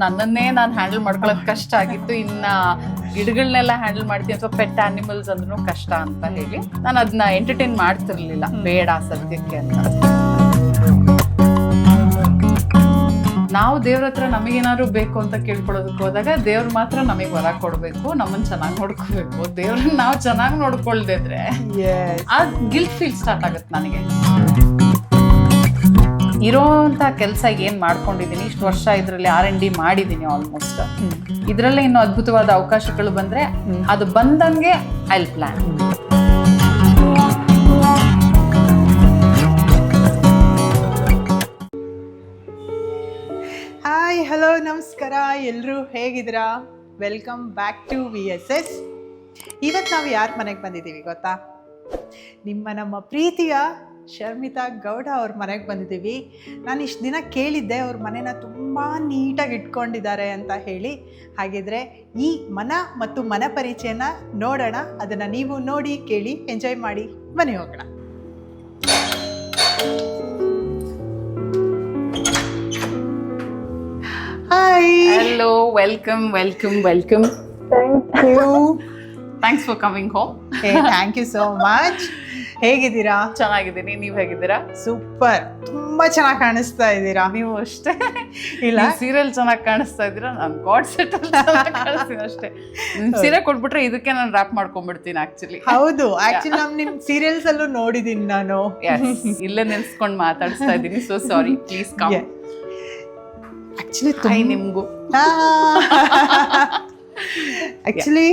ನನ್ನನ್ನೇ ನಾನು ಹ್ಯಾಂಡಲ್ ಮಾಡ್ಕೊಳ್ಳೋದು ಕಷ್ಟ ಆಗಿತ್ತು, ಇನ್ನ ಗಿಡಗಳನ್ನೆಲ್ಲ ಹ್ಯಾಂಡಲ್ ಮಾಡ್ತೀನಿ ಅಥವಾ ಪೆಟ್ ಆನಿಮಲ್ಸ್ ಅಂದ್ರೂ ಕಷ್ಟ ಅಂತ ಹೇಳಿ ನಾನು ಅದನ್ನ ಎಂಟರ್ಟೈನ್ ಮಾಡ್ತಿರ್ಲಿಲ್ಲ, ಬೇಡ ಸದ್ಯಕ್ಕೆ ಅಂತ. ನಾವು ದೇವ್ರ ಹತ್ರ ನಮಗೇನಾದ್ರು ಬೇಕು ಅಂತ ಕೇಳ್ಕೊಳ್ಳೋದಕ್ಕೆ ಹೋದಾಗ ದೇವ್ರು ಮಾತ್ರ ನಮಗೆ ವರ ಕೊಡ್ಬೇಕು, ನಮ್ಮನ್ನ ಚೆನ್ನಾಗಿ ನೋಡ್ಕೋಬೇಕು. ದೇವ್ರನ್ನ ನಾವು ಚೆನ್ನಾಗಿ ನೋಡ್ಕೊಳ್ದಿದ್ರೆ ಆ ಗಿಲ್ಟ್ ಫೀಲ್ ಸ್ಟಾರ್ಟ್ ಆಗುತ್ತೆ ನನಗೆ. ಇರೋಂಥ ಕೆಲಸ ಏನ್ ಮಾಡ್ಕೊಂಡಿದ್ದೀನಿ, ಇಷ್ಟು ವರ್ಷ ಇದರಲ್ಲಿ R&D ಮಾಡಿದ್ದೀನಿ ಆಲ್ಮೋಸ್ಟ್. ಇದರಲ್ಲೇ ಇನ್ನು ಅದ್ಭುತವಾದ ಅವಕಾಶಗಳು ಬಂದ್ರೆ ಅದು ಬಂದಂಗೆ I will plan. Hi, hello, ನಮಸ್ಕಾರ. ಎಲ್ಲರೂ ಹೇಗಿದ್ದೀರಾ? Welcome back to VSS. ಇವತ್ತು ನಾವು ಯಾರ ಮನೆಗೆ ಬಂದಿದ್ದೀವಿ ಗೊತ್ತಾ? ನಮ್ಮ ಪ್ರೀತಿಯ ಶರ್ಮಿತಾ ಗೌಡ ಅವ್ರ ಮನೆಗೆ ಬಂದಿದ್ದೀವಿ. ನಾನು ಇಷ್ಟು ದಿನ ಕೇಳಿದ್ದೆ ಅವ್ರ ಮನೆನ ತುಂಬ ನೀಟಾಗಿ ಇಟ್ಕೊಂಡಿದ್ದಾರೆ ಅಂತ ಹೇಳಿ. ಹಾಗಿದ್ರೆ ಈ ಮನ ಮತ್ತು ಮನ ಪರಿಚಯನ ನೋಡೋಣ. ಅದನ್ನು ನೀವು ನೋಡಿ, ಕೇಳಿ, ಎಂಜಾಯ್ ಮಾಡಿ. ಬನ್ನಿ ಹೋಗೋಣ. Hi. Hello, welcome. Thank you. Thanks for coming home. Hey, thank you so much. ಹೇಗಿದ್ದೀರಾ? ಚೆನ್ನಾಗಿದ್ದೀನಿ, ನೀವು ಹೇಗಿದ್ದೀರಾ? ಸೂಪರ್, ತುಂಬಾ ಚೆನ್ನಾಗಿ ಕಾಣಿಸ್ತಾ ಇದ್ದೀರಾ. ನೀವು ಅಷ್ಟೇ. ಇಲ್ಲ, ಸೀರಿಯಲ್ ಚೆನ್ನಾಗಿ ಕಾಣಿಸ್ತಾ ಇದ್ದೀರಾ, ನಾನು ಗಾಡ್ ಸೆಟ್ ಕಾಣಿಸ್ತೀನಿ ಅಷ್ಟೇ. ಸೀರೆ ಕೊಟ್ಬಿಟ್ರೆ ಇದಕ್ಕೆ ನಾನು ರ್ಯಾಪ್ ಮಾಡ್ಕೊಂಡ್ಬಿಡ್ತೀನಿ ಆಕ್ಚುಲಿ. ಹೌದು, ಆಕ್ಚುಲಿ ನಿಮ್ ಸೀರಿಯಲ್ಸ್ ಅಲ್ಲೂ ನೋಡಿದೀನಿ ನಾನು. ಇಲ್ಲೇ ನೆನ್ಸ್ಕೊಂಡು ಮಾತಾಡಿಸ್ತಾ ಇದ್ದೀನಿ. So sorry, please come. Actually ನಿಮ್ಗೂ ಆಕ್ಚುಲಿ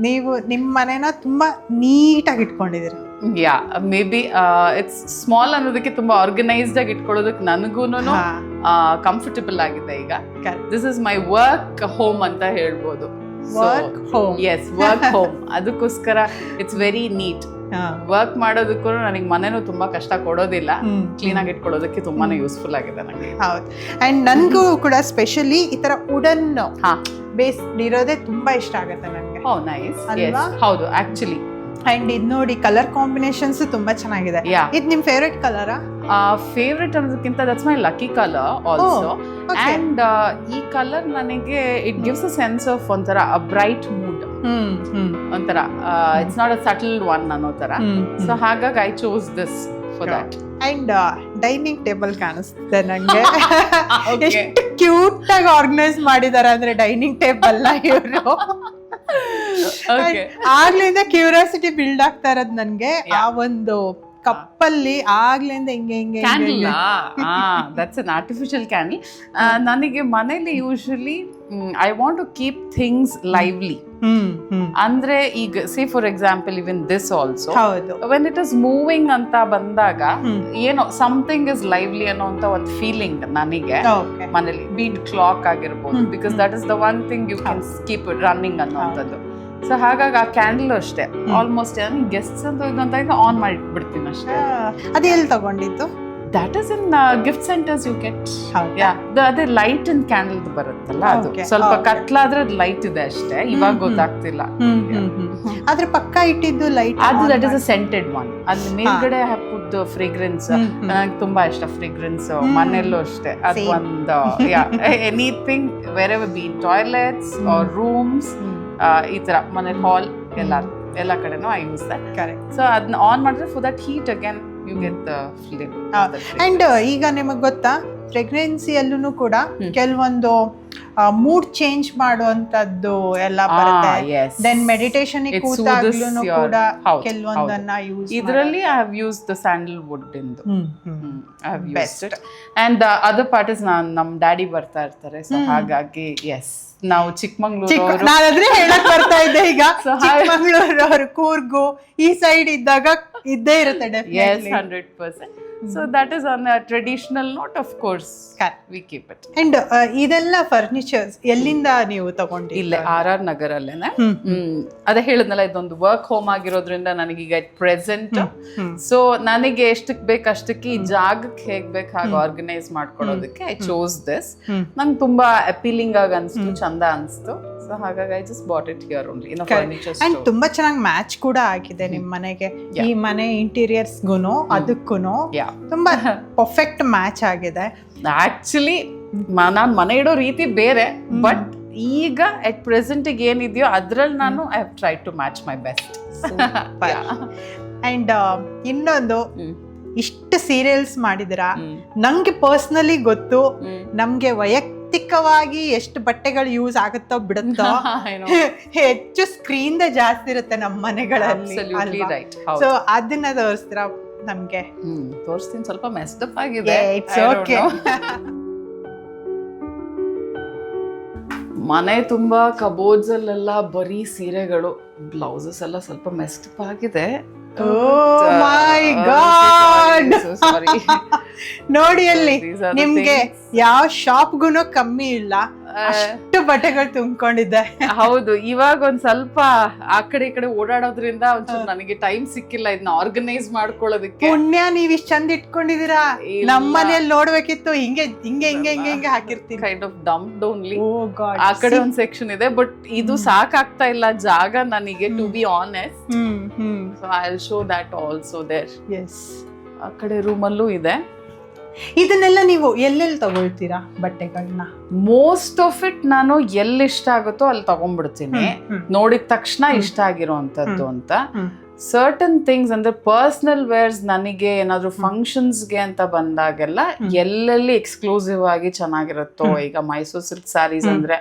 ನೀವು ನಿಮ್ಮ ಮನೆನ ತುಂಬಾ ನೀಟಾಗಿ ಇಟ್ಕೊಂಡಿದ್ದೀರಾ. Yeah, maybe it's small ಅನ್ನೋದಕ್ಕೆ ತುಂಬಾ ಆರ್ಗನೈಸ್ಡ್ ಆಗಿ ಇಟ್ಕೊಳ್ಳೋದಕ್ಕೆ ನನಗೂನು ಕಂಫರ್ಟಬಲ್ ಆಗಿದೆ ಈಗ. This is my work home ಅಂತ ಹೇಳ್ಬೋದು. Work home. Yes, work home. ಅದಕ್ಕೋಸ್ಕರ ಇಟ್ಸ್ ವೆರಿ ನೀಟ್. ವರ್ಕ್ ಮಾಡೋದಕ್ಕೂ ನನಗೆ ಮನೇನು ತುಂಬಾ ಕಷ್ಟ ಕೊಡೋದಿಲ್ಲ. ಕ್ಲೀನ್ ಆಗಿ ಇಟ್ಕೊಳ್ಳೋದಕ್ಕೆ ತುಂಬಾನೇ ಯೂಸ್ಫುಲ್ ಆಗಿದೆ ನನಗೆ. ಹೌದು, ಅಂಡ್ ನನ್ಗೂ ಕೂಡ ಸ್ಪೆಷಲಿ ಈ ತರ ವುಡನ್ ಬೇಸ್ ಇರೋದೇ ತುಂಬಾ ಇಷ್ಟ ಆಗುತ್ತೆ ನನಗೆ. ಓ ನೈಸ್. ಹೌದು, ಆಕ್ಚುಲಿ. ಅಂಡ್ ಇದು ನೋಡಿ, ಕಲರ್ ಕಾಂಬಿನೇಷನ್ಸ್ ತುಂಬಾ ಚೆನ್ನಾಗಿದೆ. ಇದು ನಿಮ್ ಫೇವ್ರೆಟ್ ಕಲರಾ? ಫೇವ್ರೆಟ್ ಅನ್ನೋದಕ್ಕಿಂತ that's my lucky colour also. And ಈ ಕಲರ್ ನನಗೆ it gives a sense of ಒಂಥರ ಬ್ರೈಟ್ ಮೂಡ್, ಒಂಥರ it's not a subtle one ಅನ್ನೋ ತರ. ಸೊ ಹಾಗಾಗಿ I chose this for that. And dining table ಕಾಣಿಸ್ತಿದೆ ನಂಗೆ. ಎಷ್ಟು ಕ್ಯೂಟ್ ಆಗಿ ಆರ್ಗನೈಸ್ ಮಾಡಿದಾರೆ ಅಂದ್ರೆ ಡೈನಿಂಗ್ ಟೇಬಲ್ ನ ಇವರು. ಆಗ್ಲಿಂದ ಕ್ಯೂರಿಯಾಸಿಟಿ ಬಿಲ್ಡ್ ಆಗ್ತಾ ಇರೋದು ನನ್ಗೆ. ಆ ಒಂದು ಕಪ್ಪಲ್ಲಿ ಆಗ್ಲಿಂದ ಹಿಂಗೆ ದಟ್ಸ್ ಅನ್ ಆರ್ಟಿಫಿಷಿಯಲ್ ಕ್ಯಾಂಡಲ್. ನನಗೆ ಮನೇಲಿ usually I want to keep things lively. ಅಂದ್ರೆ ಈಗ say for example even this also, when it is moving ಅಂತ ಬಂದಾಗ ಏನೋ ಸಮಥಿಂಗ್ ಇಸ್ ಲೈವ್ಲಿ ಅನ್ನೋಂತ ಒಂದು ಫೀಲಿಂಗ್ ನನಗೆ ಮನೇಲಿ. ಬೀಟ್ ಕ್ಲಾಕ್ ಆಗಿರ್ಬೋದು, because that is the one thing you can keep running ಅನ್ನೋಂಥದ್ದು. ಸೊ ಹಾಗಾಗಿ ಆ ಕ್ಯಾಂಡಲ್ ಅಷ್ಟೇ ಆಲ್ಮೋಸ್ಟ್ ಗೆಸ್ಟ್ಸ್ ಅಂತ ಇದ್ದಂತಾಗ ಆನ್ ಮಾಡಿಬಿಡ್ತೀನಿ ಅಷ್ಟೇ. ಅದೇ ಎಲ್ಲಿ ತಗೊಂಡಿದ್ದು? That is in gift centres you get. ಅದೇ ಲೈಟ್ ಇನ್ ಕ್ಯಾಂಡಲ್ ಬರುತ್ತಲ್ಲ, ಅದು ಸ್ವಲ್ಪ ಕತ್ಲಾದ್ರೆ ಲೈಟ್ ಇದೆ ಅಷ್ಟೇ, ಇವಾಗ ಗೊತ್ತಾಗ್ತಿಲ್ಲ. ಅದ್ರ ಪಕ್ಕ ಇಟ್ಟಿದ್ದು ಲೈಟ್ ಅದು that is a scented one. ಅಲ್ಲಿ ಮೇಲ್ಗಡೆ ಹಾಕುದ್ ಫ್ರೇಗ್ರೆನ್ಸ್ ನನಗೆ ತುಂಬಾ ಇಷ್ಟ. ಫ್ರೇಗ್ರೆನ್ಸ್ ಮನೆಯಲ್ಲೂ ಅಷ್ಟೇ. ಅದು ಒಂದು anything wherever be toilets or rooms, ಈ ತರ ಮನೆ ಹಾಲ್ ಎಲ್ಲ ಕಡೆನೂ I use that. Correct. So ಅದನ್ನ ಆನ್ ಮಾಡಿದ್ರೆ for that heat again you get the flavour. And ಈಗ ನಿಮಗೆ ಗೊತ್ತಾ, ಪ್ರೆಗ್ನೆನ್ಸಿಯಲ್ಲೂ ಕೂಡ ಕೆಲವೊಂದು ಮೂಡ್ ಚೇಂಜ್ ಮಾಡುವಂತದ್ದು ಎಲ್ಲ ಬರುತ್ತೆ. ದೆನ್ ಮೆಡಿಟೇಷನ್ ಕೂತಾಗ್ಲೂ ಕೂಡ ಕೆಲವೊಂದನ್ನ ಯೂಸ್. ಇದರಲ್ಲಿ I have used the sandalwood ಇಂದು. I have used it. And the other part is ನಮ್ಮ ಡ್ಯಾಡಿ ಬರ್ತಾ ಇರ್ತಾರೆ. ಸೊ ಹಾಗಾಗಿ ಎಸ್, ನಾವು ಚಿಕ್ಕಮಂಗ್ಳೂರು, ನಾನಾದ್ರೆ ಹೇಳಕ್ ಬರ್ತಾ ಇದ್ದೆ ಈಗ, ಚಿಕ್ಕಮಂಗ್ಳೂರು, ಕೂರ್ಗು ಈ ಸೈಡ್ ಇದ್ದಾಗ ಇದ್ದೇ ಇರುತ್ತೆ. 100%. So that is on a traditional note, of course we keep it. And ಇದೆಲ್ಲ ಫರ್ನಿಚರ್ಸ್ ಎಲ್ಲಿಂದ ನೀವು ತಗೊಂಡಿದ್ದೀರಾ? ಇಲ್ಲೇ RR ನಗರಲ್ಲೇನೆ. ಅದೇ ಹೇಳಿದ್ನಲ್ಲ, ಇದೊಂದು ವರ್ಕ್ ಹೋಮ್ ಆಗಿರೋದ್ರಿಂದ ನನಗೀಗ ಪ್ರೆಸೆಂಟ್. ಸೊ ನನಗೆ ಎಷ್ಟಕ್ಕೆ ಬೇಕಷ್ಟಕ್ಕೆ ಈ ಜಾಗಕ್ಕೆ ಹೇಗ್ ಬೇಕು ಹಾಗೆ ಆರ್ಗನೈಸ್ ಮಾಡ್ಕೊಳ್ಳೋದಕ್ಕೆ ಐ ಚೋಸ್ ದಿಸ್. ನಂಗೆ ತುಂಬಾ ಅಪೀಲಿಂಗ್ ಆಗಿ ಅನ್ಸ್ತು, ಚಂದ ಅನ್ಸ್ತು. ಸೊ ಹಾಗಾಗಿ I just bought it here only in a furniture store. And ತುಂಬಾ ಚೆನ್ನಾಗಿ ಮ್ಯಾಚ್ ಕೂಡ ಆಗಿದೆ ನಿಮ್ಮ ಮನೆಗೆ. ಈ ಮನೆ ಇಂಟೀರಿಯರ್ಸ್ಗೂನು ಅದಕ್ಕೂನು ತುಂಬಾ ಪರ್ಫೆಕ್ಟ್ ಮ್ಯಾಚ್ ಆಗಿದೆ. ಆಕ್ಚುಲಿ ನಾನು ಮನೆ ಇಡೋ ರೀತಿ ಬೇರೆ, ಬಟ್ ಈಗ ಅಟ್ ಪ್ರೆಸೆಂಟ್ ಏನಿದೆಯೋ ಅದ್ರಲ್ಲಿ ನಾನು I have try to match my best. And ಇನ್ನೊಂದು, ಇಷ್ಟು ಸೀರಿಯಲ್ಸ್ ಮಾಡಿದಿರಾ, ನಂಗೆ ಪರ್ಸನಲಿ ಗೊತ್ತು ನಮ್ಗೆ ವೈಯಕ್ತಿಕವಾಗಿ ಎಷ್ಟು ಬಟ್ಟೆಗಳು ಯೂಸ್ ಆಗುತ್ತೋ ಬಿಡುತ್ತೋ ಹೆಚ್ಚು ಸ್ಕ್ರೀನ್ ಜಾಸ್ತಿ ಇರುತ್ತೆ ನಮ್ಮ ಮನೆಗಳಲ್ಲಿ. ಸೊ ಅದನ್ನ ತೋರಿಸ್ತೀರಾ ನಮ್ಗೆ? ತೋರಿಸ್ತೀನಿ. ಸ್ವಲ್ಪ ಮೆಸ್ಡ್ ಅಪ್ ಆಗಿದೆ. ಮನೆ ತುಂಬಾ ಕಬೋರ್ಡ್ಸ್ ಅಲ್ಲೆಲ್ಲ ಬರೀ ಸೀರೆಗಳು, ಬ್ಲೌಸಸ್ ಎಲ್ಲ ಸ್ವಲ್ಪ ಮೆಸ್ಡ್ ಅಪ್ ಆಗಿದೆ. ನೋಡಿ ಅಲ್ಲಿ ನಿಮ್ಗೆ ಯಾವ ಶಾಪ್ಗುನು ಕಮ್ಮಿ ಇಲ್ಲ, ಅಷ್ಟು ಬಟ್ಟೆಗಳು ತುಂಬಿಕೊಂಡಿದ್ದೆ. ಹೌದು, ಇವಾಗ ಒಂದ್ ಸ್ವಲ್ಪ ಆ ಕಡೆ ಈ ಕಡೆ ಓಡಾಡೋದ್ರಿಂದ ಒಂಚೂರು ನನಗೆ ಟೈಮ್ ಸಿಕ್ಕಿಲ್ಲ ಇದನ್ನ ಆರ್ಗನೈಸ್ ಮಾಡ್ಕೊಳ್ಳೋದಕ್ಕೆ. ಪುಣ್ಯ, ನೀವ್ ಇಷ್ಟ ಚಂದ ಇಟ್ಕೊಂಡಿದೀರಾ. ನಮ್ಮ ಮನೆಯಲ್ಲಿ ನೋಡ್ಬೇಕಿತ್ತು, ಹಿಂಗೆ ಹಿಂಗೆ ಹಿಂಗೆ ಹಿಂಗೆ ಹಿಂಗೆ ಹಾಕಿರ್ತೀನಿ. Kind of dumped only. ಆ ಕಡೆ ಒಂದ್ ಸೆಕ್ಷನ್ ಇದೆ, ಬಟ್ ಇದು ಸಾಕಾಗ್ತಾ ಇಲ್ಲ ಜಾಗ ನನಗೆ, to be honest. So I will show that also there. ಆ ಕಡೆ ರೂಮಲ್ಲೂ ಇದೆ. ಇದನ್ನೆಲ್ಲ ನೀವು ಎಲ್ಲೆಲ್ಲಿ ತಗೊಳ್ತೀರಾ ಬಟ್ಟೆಗಳನ್ನ? ಮೋಸ್ಟ್ ಆಫ್ ಇಟ್ ನಾನು ಎಲ್ಲಿ ಇಷ್ಟ ಆಗುತ್ತೋ ಅಲ್ಲಿ ತಗೊಂಡ್ಬಿಡ್ತೀನಿ, ನೋಡಿದ ತಕ್ಷಣ ಇಷ್ಟ ಆಗಿರೋಂಥದ್ದು ಅಂತ. ಸರ್ಟನ್ ಥಿಂಗ್ಸ್ ಅಂದ್ರೆ ಪರ್ಸನಲ್ ವೇರ್ಸ್ ನನಗೆ ಏನಾದ್ರು ಫಂಕ್ಷನ್ಸ್ಗೆ ಅಂತ ಬಂದಾಗೆಲ್ಲ ಎಲ್ಲೆಲ್ಲಿ ಎಕ್ಸ್ಕ್ಲೂಸಿವ್ ಆಗಿ ಚೆನ್ನಾಗಿರುತ್ತೋ, ಈಗ ಮೈಸೂರು ಸಿಲ್ಕ್ ಸ್ಯಾರೀಸ್ ಅಂದ್ರೆ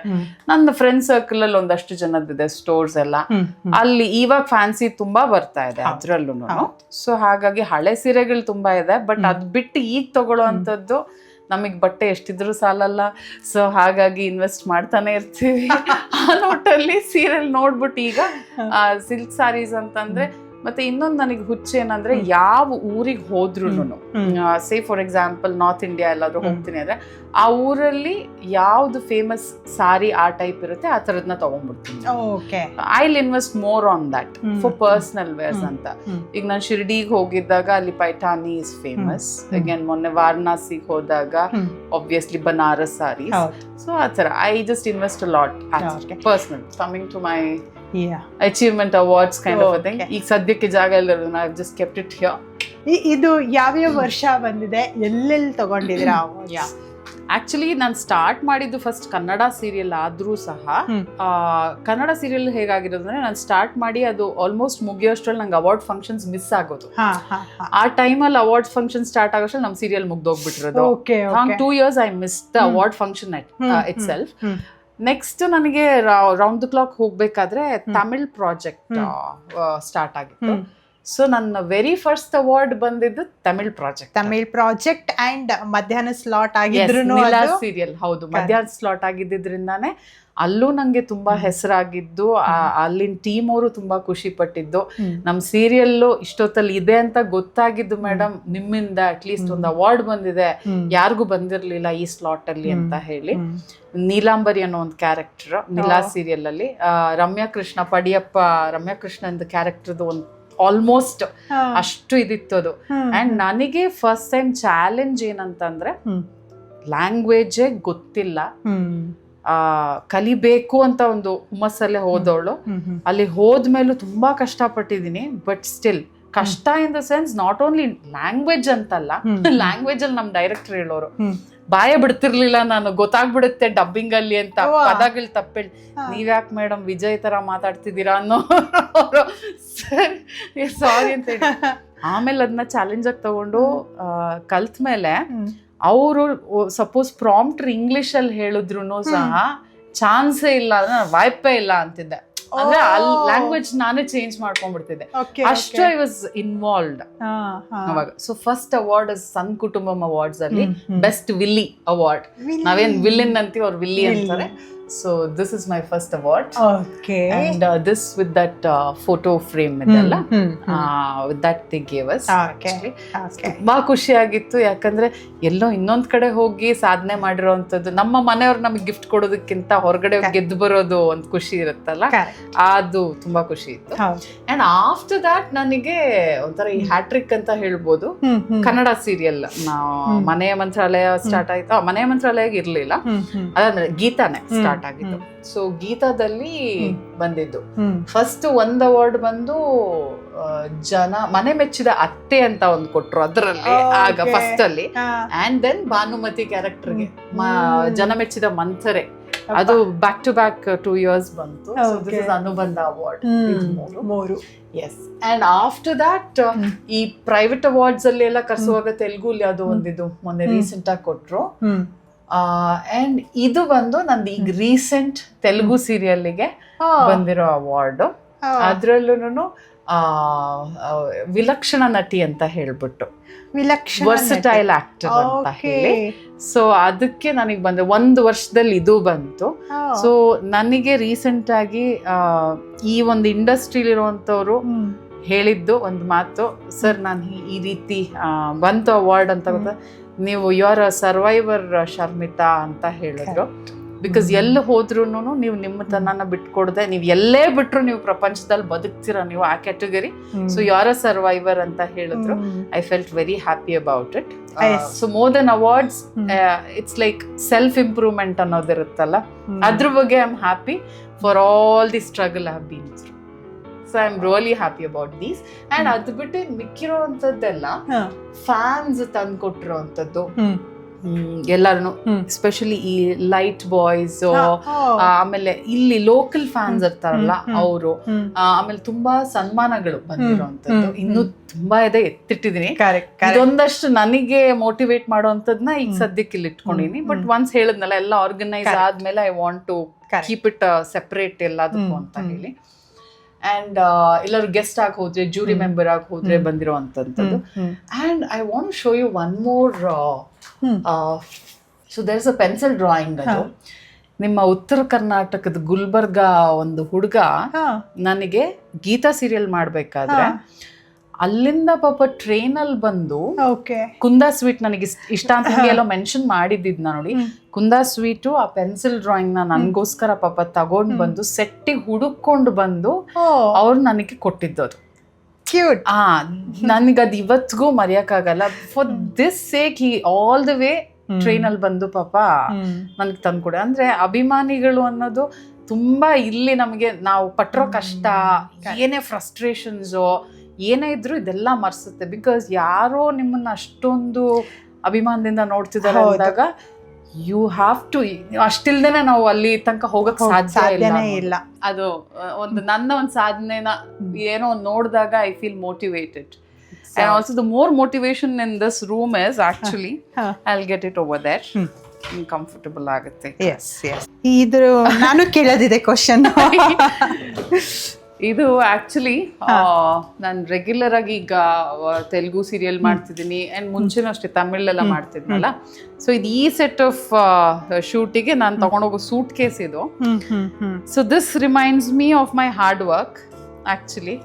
ನನ್ನ ಫ್ರೆಂಡ್ ಸರ್ಕಲ್ ಅಲ್ಲಿ ಒಂದಷ್ಟು ಜನದಿದೆ ಸ್ಟೋರ್ಸ್ ಎಲ್ಲ, ಅಲ್ಲಿ ಇವಾಗ ಫ್ಯಾನ್ಸಿ ತುಂಬಾ ಬರ್ತಾ ಇದೆ ಅದ್ರಲ್ಲೂ. ಸೊ ಹಾಗಾಗಿ ಹಳೆ ಸೀರೆಗಳು ತುಂಬಾ ಇದೆ, ಬಟ್ ಅದ್ ಬಿಟ್ಟು ಈಗ ತಗೊಳ್ಳೋ ಅಂತದ್ದು ನಮಗ್ ಬಟ್ಟೆ ಎಷ್ಟಿದ್ರು ಸಾಲಲ್ಲ. ಸೊ ಹಾಗಾಗಿ ಇನ್ವೆಸ್ಟ್ ಮಾಡ್ತಾನೆ ಇರ್ತೀವಿ. ಆ ನೋಟಲ್ಲಿ ಸೀರೆಲ್ ನೋಡ್ಬಿಟ್ಟು ಈಗ ಸಿಲ್ಕ್ ಸ್ಯಾರೀಸ್ ಅಂತಂದ್ರೆ, ಮತ್ತೆ ಇನ್ನೊಂದು ನನಗೆ ಹುಚ್ಚು ಏನಂದ್ರೆ, ಯಾವ ಊರಿಗೆ ಹೋದ್ರು ಸೇ ಫಾರ್ ಎಕ್ಸಾಂಪಲ್ ನಾರ್ತ್ ಇಂಡಿಯಾ ಎಲ್ಲಾದ್ರೂ ಹೋಗ್ತೀನಿ ಅಂದ್ರೆ ಆ ಊರಲ್ಲಿ ಯಾವ್ದು ಫೇಮಸ್ ಸಾರಿ ಆ ಟೈಪ್ ಇರುತ್ತೆ ಆ ತರದ್ನ ತಗೊಂಡ್ಬಿಡ್ತೀನಿ. I will invest more on that for personal wears ಅಂತ. ಈಗ ನಾನು ಶಿರ್ಡಿಗೆ ಹೋಗಿದ್ದಾಗ ಅಲ್ಲಿ ಪೈಠಾನಿ ಇಸ್ ಫೇಮಸ್. ಅಗೇನ್ ಮೊನ್ನೆ ವಾರಣಾಸಿಗೆ ಹೋದಾಗ ಆಬ್ವಿಯಸ್ಲಿ ಬನಾರಸ್ ಸಾರೀಸ್. ಸೊ ಆ ತರ I just invest a lot personal. Coming to my achievement awards kind of thing. ಈಗ ಸದ್ಯಕ್ಕೆ ಜಾಗ ಇಲ್ಲ, I just kept it here. ಇದು ಯಾವ್ಯಾವ ವರ್ಷ ಬಂದಿದೆ, ಎಲ್ಲೆಲ್ಲಿ ತಗೊಂಡಿದ್ದೀರಾ? ಆಕ್ಚುಲಿ ನಾನು ಸ್ಟಾರ್ಟ್ ಮಾಡಿದ್ದು ಫಸ್ಟ್ ಕನ್ನಡ ಸೀರಿಯಲ್ ಆದ್ರೂ ಸಹ, ಕನ್ನಡ ಸೀರಿಯಲ್ ಹೇಗಾಗಿರೋದಂದ್ರೆ ನಾನು ಸ್ಟಾರ್ಟ್ ಮಾಡಿ ಅದು ಆಲ್ಮೋಸ್ಟ್ ಮುಗಿಯೋಷ್ಟ್ರಲ್ಲಿ ನಂಗೆ ಅವಾರ್ಡ್ ಫಂಕ್ಷನ್ಸ್ ಮಿಸ್ ಆಗೋದು. ಆ ಟೈಮಲ್ಲಿ ಅವಾರ್ಡ್ ಫಂಕ್ಷನ್ ಸ್ಟಾರ್ಟ್ ಆಗೋಷ್ಟ್ರಲ್ಲಿ ನಮ್ ಸೀರಿಯಲ್ ಮುಗ್ದೋಗ್ಬಿಟ್ಟಿರೋದು. 2 years I miss the award function itself. Next ನನಗೆ ರೌಂಡ್ ದ ಕ್ಲಾಕ್ ಹೋಗ್ಬೇಕಾದ್ರೆ ತಮಿಳ್ ಪ್ರಾಜೆಕ್ಟ್ ಸ್ಟಾರ್ಟ್ ಆಗಿತ್ತು. ಸೊ ನನ್ನ ವೆರಿ ಫಸ್ಟ್ ಅವಾರ್ಡ್ ಬಂದಿದ್ದು ತಮಿಳ್ ಪ್ರಾಜೆಕ್ಟ್ ಅಂಡ್ ಮಧ್ಯಾಹ್ನ ಸ್ಲಾಟ್ ಆಗಿದ್ರು ಸೀರಿಯಲ್. ಹೌದು, ಮಧ್ಯಾಹ್ನ ಸ್ಲಾಟ್ ಆಗಿದ್ರಿಂದಾನೆ ಅಲ್ಲೂ ನಂಗೆ ತುಂಬಾ ಹೆಸರಾಗಿದ್ದು, ಅಲ್ಲಿನ ಟೀಮ್ ಅವರು ತುಂಬಾ ಖುಷಿ ಪಟ್ಟಿದ್ದು. ನಮ್ ಸೀರಿಯಲ್ಲು ಇಷ್ಟೊತ್ತಲ್ಲಿ ಇದೆ ಅಂತ ಗೊತ್ತಾಗಿದ್ದು ಮೇಡಮ್ ನಿಮ್ಮಿಂದ, ಅಟ್ಲೀಸ್ಟ್ ಒಂದು ಅವಾರ್ಡ್ ಬಂದಿದೆ, ಯಾರಿಗೂ ಬಂದಿರ್ಲಿಲ್ಲ ಈ ಸ್ಲಾಟ್ ಅಲ್ಲಿ ಅಂತ ಹೇಳಿ. ನೀಲಾಂಬರಿ ಅನ್ನೋ ಒಂದು ಕ್ಯಾರೆಕ್ಟರ್ ನಿಲಾ ಸೀರಿಯಲ್ ಅಲ್ಲಿ ರಮ್ಯಾ ಕೃಷ್ಣನ್ ಕ್ಯಾರೆಕ್ಟರ್ದು ಒಂದು ಆಲ್ಮೋಸ್ಟ್ ಅಷ್ಟು ಇದಿತ್ತು ಅದು. ಅಂಡ್ ನನಗೆ ಫಸ್ಟ್ ಟೈಮ್ ಚಾಲೆಂಜ್ ಏನಂತಂದ್ರೆ, ಲ್ಯಾಂಗ್ವೇಜೇ ಗೊತ್ತಿಲ್ಲ, ಕಲಿಬೇಕು ಅಂತ ಒಂದು ಹುಮ್ಮಸ್ಸಲ್ಲೇ ಹೋದವಳು. ಅಲ್ಲಿ ಹೋದ್ಮೇಲೂ ತುಂಬಾ ಕಷ್ಟಪಟ್ಟಿದ್ದೀನಿ. ಬಟ್ ಸ್ಟಿಲ್ ಕಷ್ಟ in the sense not only language ಅಂತಲ್ಲ, ಲ್ಯಾಂಗ್ವೇಜ್ ಅಲ್ಲಿ ನಮ್ ಡೈರೆಕ್ಟರ್ ಹೇಳೋರು ಬಾಯ ಬಿಡ್ತಿರ್ಲಿಲ್ಲ ನಾನು, ಗೊತ್ತಾಗ್ಬಿಡುತ್ತೆ ಡಬ್ಬಿಂಗ್ ಅಲ್ಲಿ ಅಂತ, ಪದಗಳು ತಪ್ಪೇಳಿ ನೀವ್ಯಾಕೆ ಮೇಡಮ್ ವಿಜಯ್ ತರ ಮಾತಾಡ್ತಿದ್ದೀರಾ ಅನ್ನೋ ಸಾರಿ ಅಂತ ಹೇಳಿ. ಆಮೇಲೆ ಅದನ್ನ ಚಾಲೆಂಜ್ ಆಗಿ ತಗೊಂಡು ಕಲ್ತ್ ಮೇಲೆ ಅವರು ಸಪೋಸ್ ಪ್ರಾಂಪ್ಟರ್ ಇಂಗ್ಲಿಷ್ ಅಲ್ಲಿ ಹೇಳಿದ್ರು ಸಹ ಚಾನ್ಸೇ ಇಲ್ಲ, ವಾಯ್ಪೇ ಇಲ್ಲ ಅಂತಿದ್ದೆ. ಅಂದ್ರೆ ಅಲ್ಲಿ ಲ್ಯಾಂಗ್ವೇಜ್ ನಾನೇ ಚೇಂಜ್ ಮಾಡ್ಕೊಂಡ್ಬಿಡ್ತಿದ್ದೆ, ಅಷ್ಟು ಐ ವಾಸ್ ಇನ್ವಾಲ್ವ್ಡ್ ಅವಾಗ. ಸೊ ಫಸ್ಟ್ ಅವಾರ್ಡ್ ಸನ್ ಕುಟುಂಬಂ ಅವಾರ್ಡ್ಸ್ ಅಲ್ಲಿ ಬೆಸ್ಟ್ ವಿಲ್ಲಿ ಅವಾರ್ಡ್. ನಾವೇನ್ ವಿಲ್ಲಿನ್ ಅಂತೀವಿ, ಅವ್ರು ವಿಲ್ಲಿ ಅಂತಾರೆ. So this is my first award. Okay. And this with that photo frame ಇದೆಲ್ಲ, with that they gave us. Okay. ತುಂಬಾ ಖುಷಿ ಆಗಿತ್ತು, ಯಾಕಂದ್ರೆ ಎಲ್ಲೋ ಇನ್ನೊಂದ್ ಕಡೆ ಹೋಗಿ ಸಾಧನೆ ಮಾಡಿರೋಂಥದ್ದು, ನಮ್ಮ ಮನೆಯವ್ರು ನಮಗೆ ಗಿಫ್ಟ್ ಕೊಡೋದಕ್ಕಿಂತ ಹೊರಗಡೆ ಗಗೆದ್ದು ಬರೋದು ಒಂದು ಖುಷಿ ಇರುತ್ತಲ್ಲ, ಅದು ತುಂಬಾ ಖುಷಿ ಇತ್ತು. ಅಂಡ್ ಆಫ್ಟರ್ ದಟ್ ನನಗೆ ಒಂಥರ ಈ ಹ್ಯಾಟ್ರಿಕ್ ಅಂತ ಹೇಳ್ಬೋದು. ಕನ್ನಡ ಸೀರಿಯಲ್ ಮನೆಯ ಮಂತ್ರಾಲಯ ಸ್ಟಾರ್ಟ್ ಆಯ್ತು, ಮನೆಯ ಮಂತ್ರಾಲಯ ಇರ್ಲಿಲ್ಲ, ಅದಂದ್ರೆ ಗೀತಾನೇ ಸ್ಟಾರ್ಟ್ ಆಗಿತ್ತು. ಸೊ ಗೀತಾದಲ್ಲಿ ಬಂದಿದ್ದು ಫಸ್ಟ್ ಒಂದ್ ಅವಾರ್ಡ್ ಬಂದು ಜನ ಮನೆ ಮೆಚ್ಚಿದ ಅತ್ತೆ ಅಂತ ಒಂದು ಕೊಟ್ರು ಅದರಲ್ಲಿ ಆಗ ಫಸ್ಟ್ ಅಲ್ಲಿ. ಅಂಡ್ ದೆನ್ ಭಾನುಮತಿ ಕ್ಯಾರೆಕ್ಟರ್ಗೆ ಜನ ಮೆಚ್ಚಿದ ಮಂಥರೆ, ಅದು ಬ್ಯಾಕ್ ಟು ಬ್ಯಾಕ್ 2 years ಬಂತು. ದಿಸ್ ಇಸ್ ಅನುಬಂಧ ಅವಾರ್ಡ್. ಮೂರು. ಎಸ್. ಅಂಡ್ ಆಫ್ಟರ್ ದಟ್ ಈ ಪ್ರೈವೇಟ್ ಅವಾರ್ಡ್ಸ್ ಅಲ್ಲಿ ಎಲ್ಲ ಕರ್ಸುವಾಗ ತೆಲುಗುಲಿ ಅದು ಒಂದಿದು ಮೊನ್ನೆ ರೀಸೆಂಟ್ ಆಗಿ ಕೊಟ್ರು. ಅಂಡ್ ಇದು ಬಂದು ನಂದು ಈಗ ರೀಸೆಂಟ್ ತೆಲುಗು ಸೀರಿಯಲ್ಗೆ ಬಂದಿರೋ ಅವಾರ್ಡ್. ಅದ್ರಲ್ಲೂ ವಿಲಕ್ಷಣ ನಟಿ ಅಂತ ಹೇಳ್ಬಿಟ್ಟು, ವರ್ಸಟೈಲ್ ಆಕ್ಟರ್ ಅಂತ ಹೇಳಿ. ಸೊ ಅದಕ್ಕೆ ನನಗೆ ಬಂದೆ 1 ವರ್ಷದಲ್ಲಿ ಇದು ಬಂತು. ಸೊ ನನಗೆ ರೀಸೆಂಟ್ ಆಗಿ ಈ ಒಂದು ಇಂಡಸ್ಟ್ರಿಲಿರುವಂಥವ್ರು ಹೇಳಿದ್ದು ಒಂದು ಮಾತು, ಸರ್ ನಾನು ಈ ರೀತಿ ಬಂತು ಅವಾರ್ಡ್ ಅಂತ ಗೊತ್ತಾ, ನೀವು you are a survivor Sharmita ಅಂತ ಹೇಳಿದ್ರು. ಬಿಕಾಸ್ ಎಲ್ಲಿ ಹೋದ್ರೂ ನೀವು ನಿಮ್ಮ ತನನ ಬಿಟ್ಕೊಡದೆ, ನೀವು ಎಲ್ಲೇ ಬಿಟ್ರು ನೀವು ಪ್ರಪಂಚದಲ್ಲಿ ಬದುಕ್ತೀರ ನೀವು ಆ category. So you are a survivor ಅಂತ ಹೇಳಿದ್ರು. I felt very happy about it. So more than awards, it's like self improvement ಅನ್ನೋದಿರುತ್ತಲ್ಲ, ಅದ್ರ ಬಗ್ಗೆ I am happy for all the struggle I have been through. So I am really happy about these. And ಅದು ಬಿಟ್ಟು ಮಿಕ್ಕಿರೋಂಥದ್ದೆಲ್ಲ fans ತಂದು ಕೊಟ್ಟಿರೋಂಥದ್ದು ಎಲ್ಲಾರು, especially ಈ light boys, ಆಮೇಲೆ ಇಲ್ಲಿ ಲೋಕಲ್ ಫ್ಯಾನ್ಸ್ ಇರ್ತಾರಲ್ಲ ಅವರು, ಆಮೇಲೆ ತುಂಬಾ ಸನ್ಮಾನಗಳು ಬಂದಿರೋಂಥದ್ದು ಇನ್ನೂ ತುಂಬಾ ಇದೆ, ಎತ್ತಿಟ್ಟಿದೀನಿ. ಇದೊಂದಷ್ಟು ನನಗೆ ಮೋಟಿವೇಟ್ ಮಾಡೋಂಥದ್ನ ಈಗ ಸದ್ಯಕ್ಕೆ ಇಲ್ಲಿ ಇಟ್ಕೊಂಡಿನಿ. ಬಟ್ ಒನ್ಸ್ ಹೇಳಿದ್ನಲ್ಲ ಎಲ್ಲ ಆರ್ಗನೈಸ್ ಆದ್ಮೇಲೆ I want to keep it separate ಎಲ್ಲದಕ್ಕೂ ಅಂತ ಹೇಳಿ. ಅಂಡ್ ಎಲ್ಲರೂ ಗೆಸ್ಟ್ ಆಗಿ ಹೋದ್ರೆ, ಜೂರಿ ಮೆಂಬರ್ ಆಗಿ ಹೋದ್ರೆ ಬಂದಿರೋಂಥದ್ದು. And I want show you one more. So there is a pencil drawing. ಅದು ನಿಮ್ಮ ಉತ್ತರ ಕರ್ನಾಟಕದ ಗುಲ್ಬರ್ಗ ಒಂದು ಹುಡುಗ ನನಗೆ ಗೀತಾ ಸೀರಿಯಲ್ ಮಾಡ್ಬೇಕಾದ್ರೆ ಅಲ್ಲಿಂದ ಪಾಪ ಟ್ರೈನ್ ಅಲ್ಲಿ ಬಂದು ಕುಂದಾ ಸ್ವೀಟ್ ನನಗೆ ಇಷ್ಟ ಅಂತ ಎಲ್ಲೋ ಮೆನ್ಷನ್ ಮಾಡಿದ್ದಿದ್ ನೋಡಿ. ಕುಂದಾ ಸ್ವೀಟು ಆ ಪೆನ್ಸಿಲ್ ಡ್ರಾಯಿಂಗ್ ನ ನನ್ಗೋಸ್ಕರ ಪಾಪ ತಗೊಂಡ್ ಬಂದು ಸೆಟ್ಟಿಗೆ ಹುಡುಕೊಂಡು ಬಂದು ಅವ್ರು ನನಗೆ ಕೊಟ್ಟಿದ್ದದು. ನನ್ಗದ್ ಇವತ್ತಿಗೂ ಮರೆಯಕ್ಕಾಗಲ್ಲ. For this sake he all the way train ಅಲ್ಲಿ ಬಂದು ಪಾಪ ನನ್ಗೆ ತಂದ್ಕೊಡ. ಅಂದ್ರೆ ಅಭಿಮಾನಿಗಳು ಅನ್ನೋದು ತುಂಬಾ ಇಲ್ಲಿ ನಮಗೆ ನಾವು ಪಟ್ಟಿರೋ ಕಷ್ಟ, ಏನೇ ಫ್ರಸ್ಟ್ರೇಷನ್ಸು ಏನೇ ಇದ್ರು ಇದೆಲ್ಲ ಮರ್ಸುತ್ತೆ. ಬಿಕಾಸ್ ಯಾರೋ ನಿಮ್ಮನ್ನ ಅಷ್ಟೊಂದು ಅಭಿಮಾನದಿಂದ ನೋಡ್ತಿದ್ದಾರೆ ಅಂದಾಗ ಯು ಹ್ಯಾವ್ ಟು, ಅಷ್ಟಿಲ್ದೇನೆ ನಾವು ಅಲ್ಲಿ ತನಕ ಹೋಗಕ್ ಸಾಧ್ಯನೇ ಇಲ್ಲ. ಅದು ಒಂದು ನನ್ನ ಒಂದು ಸಾಧನೆನ ಏನೋ ಒಂದು ನೋಡಿದಾಗ I feel motivated. And also the more motivation in this room is actually I'll get it over there. Comfortable ಆಗುತ್ತೆ. ಇದ್ರ ನಾನು ಕೇಳೋದಿದೆ ಕ್ವಶನ್. ಇದು ಆಕ್ಚುಲಿ ನಾನು ರೆಗ್ಯುಲರ್ ಆಗಿ ಈಗ ತೆಲುಗು ಸೀರಿಯಲ್ ಮಾಡ್ತಿದ್ದೀನಿ ಅಂಡ್ ಮುಂಚೆನೂ ಅಷ್ಟೇ ತಮಿಳೆಲ್ಲ ಮಾಡ್ತಿದ್ನಲ್ಲ. ಸೊ ಇದು ಈ ಸೆಟ್ ಆಫ್ ಶೂಟಿಗೆ ನಾನು ತಗೊಂಡೋಗೋ ಸೂಟ್ ಕೇಸ್ ಇದು. So this reminds me of my hard work actually.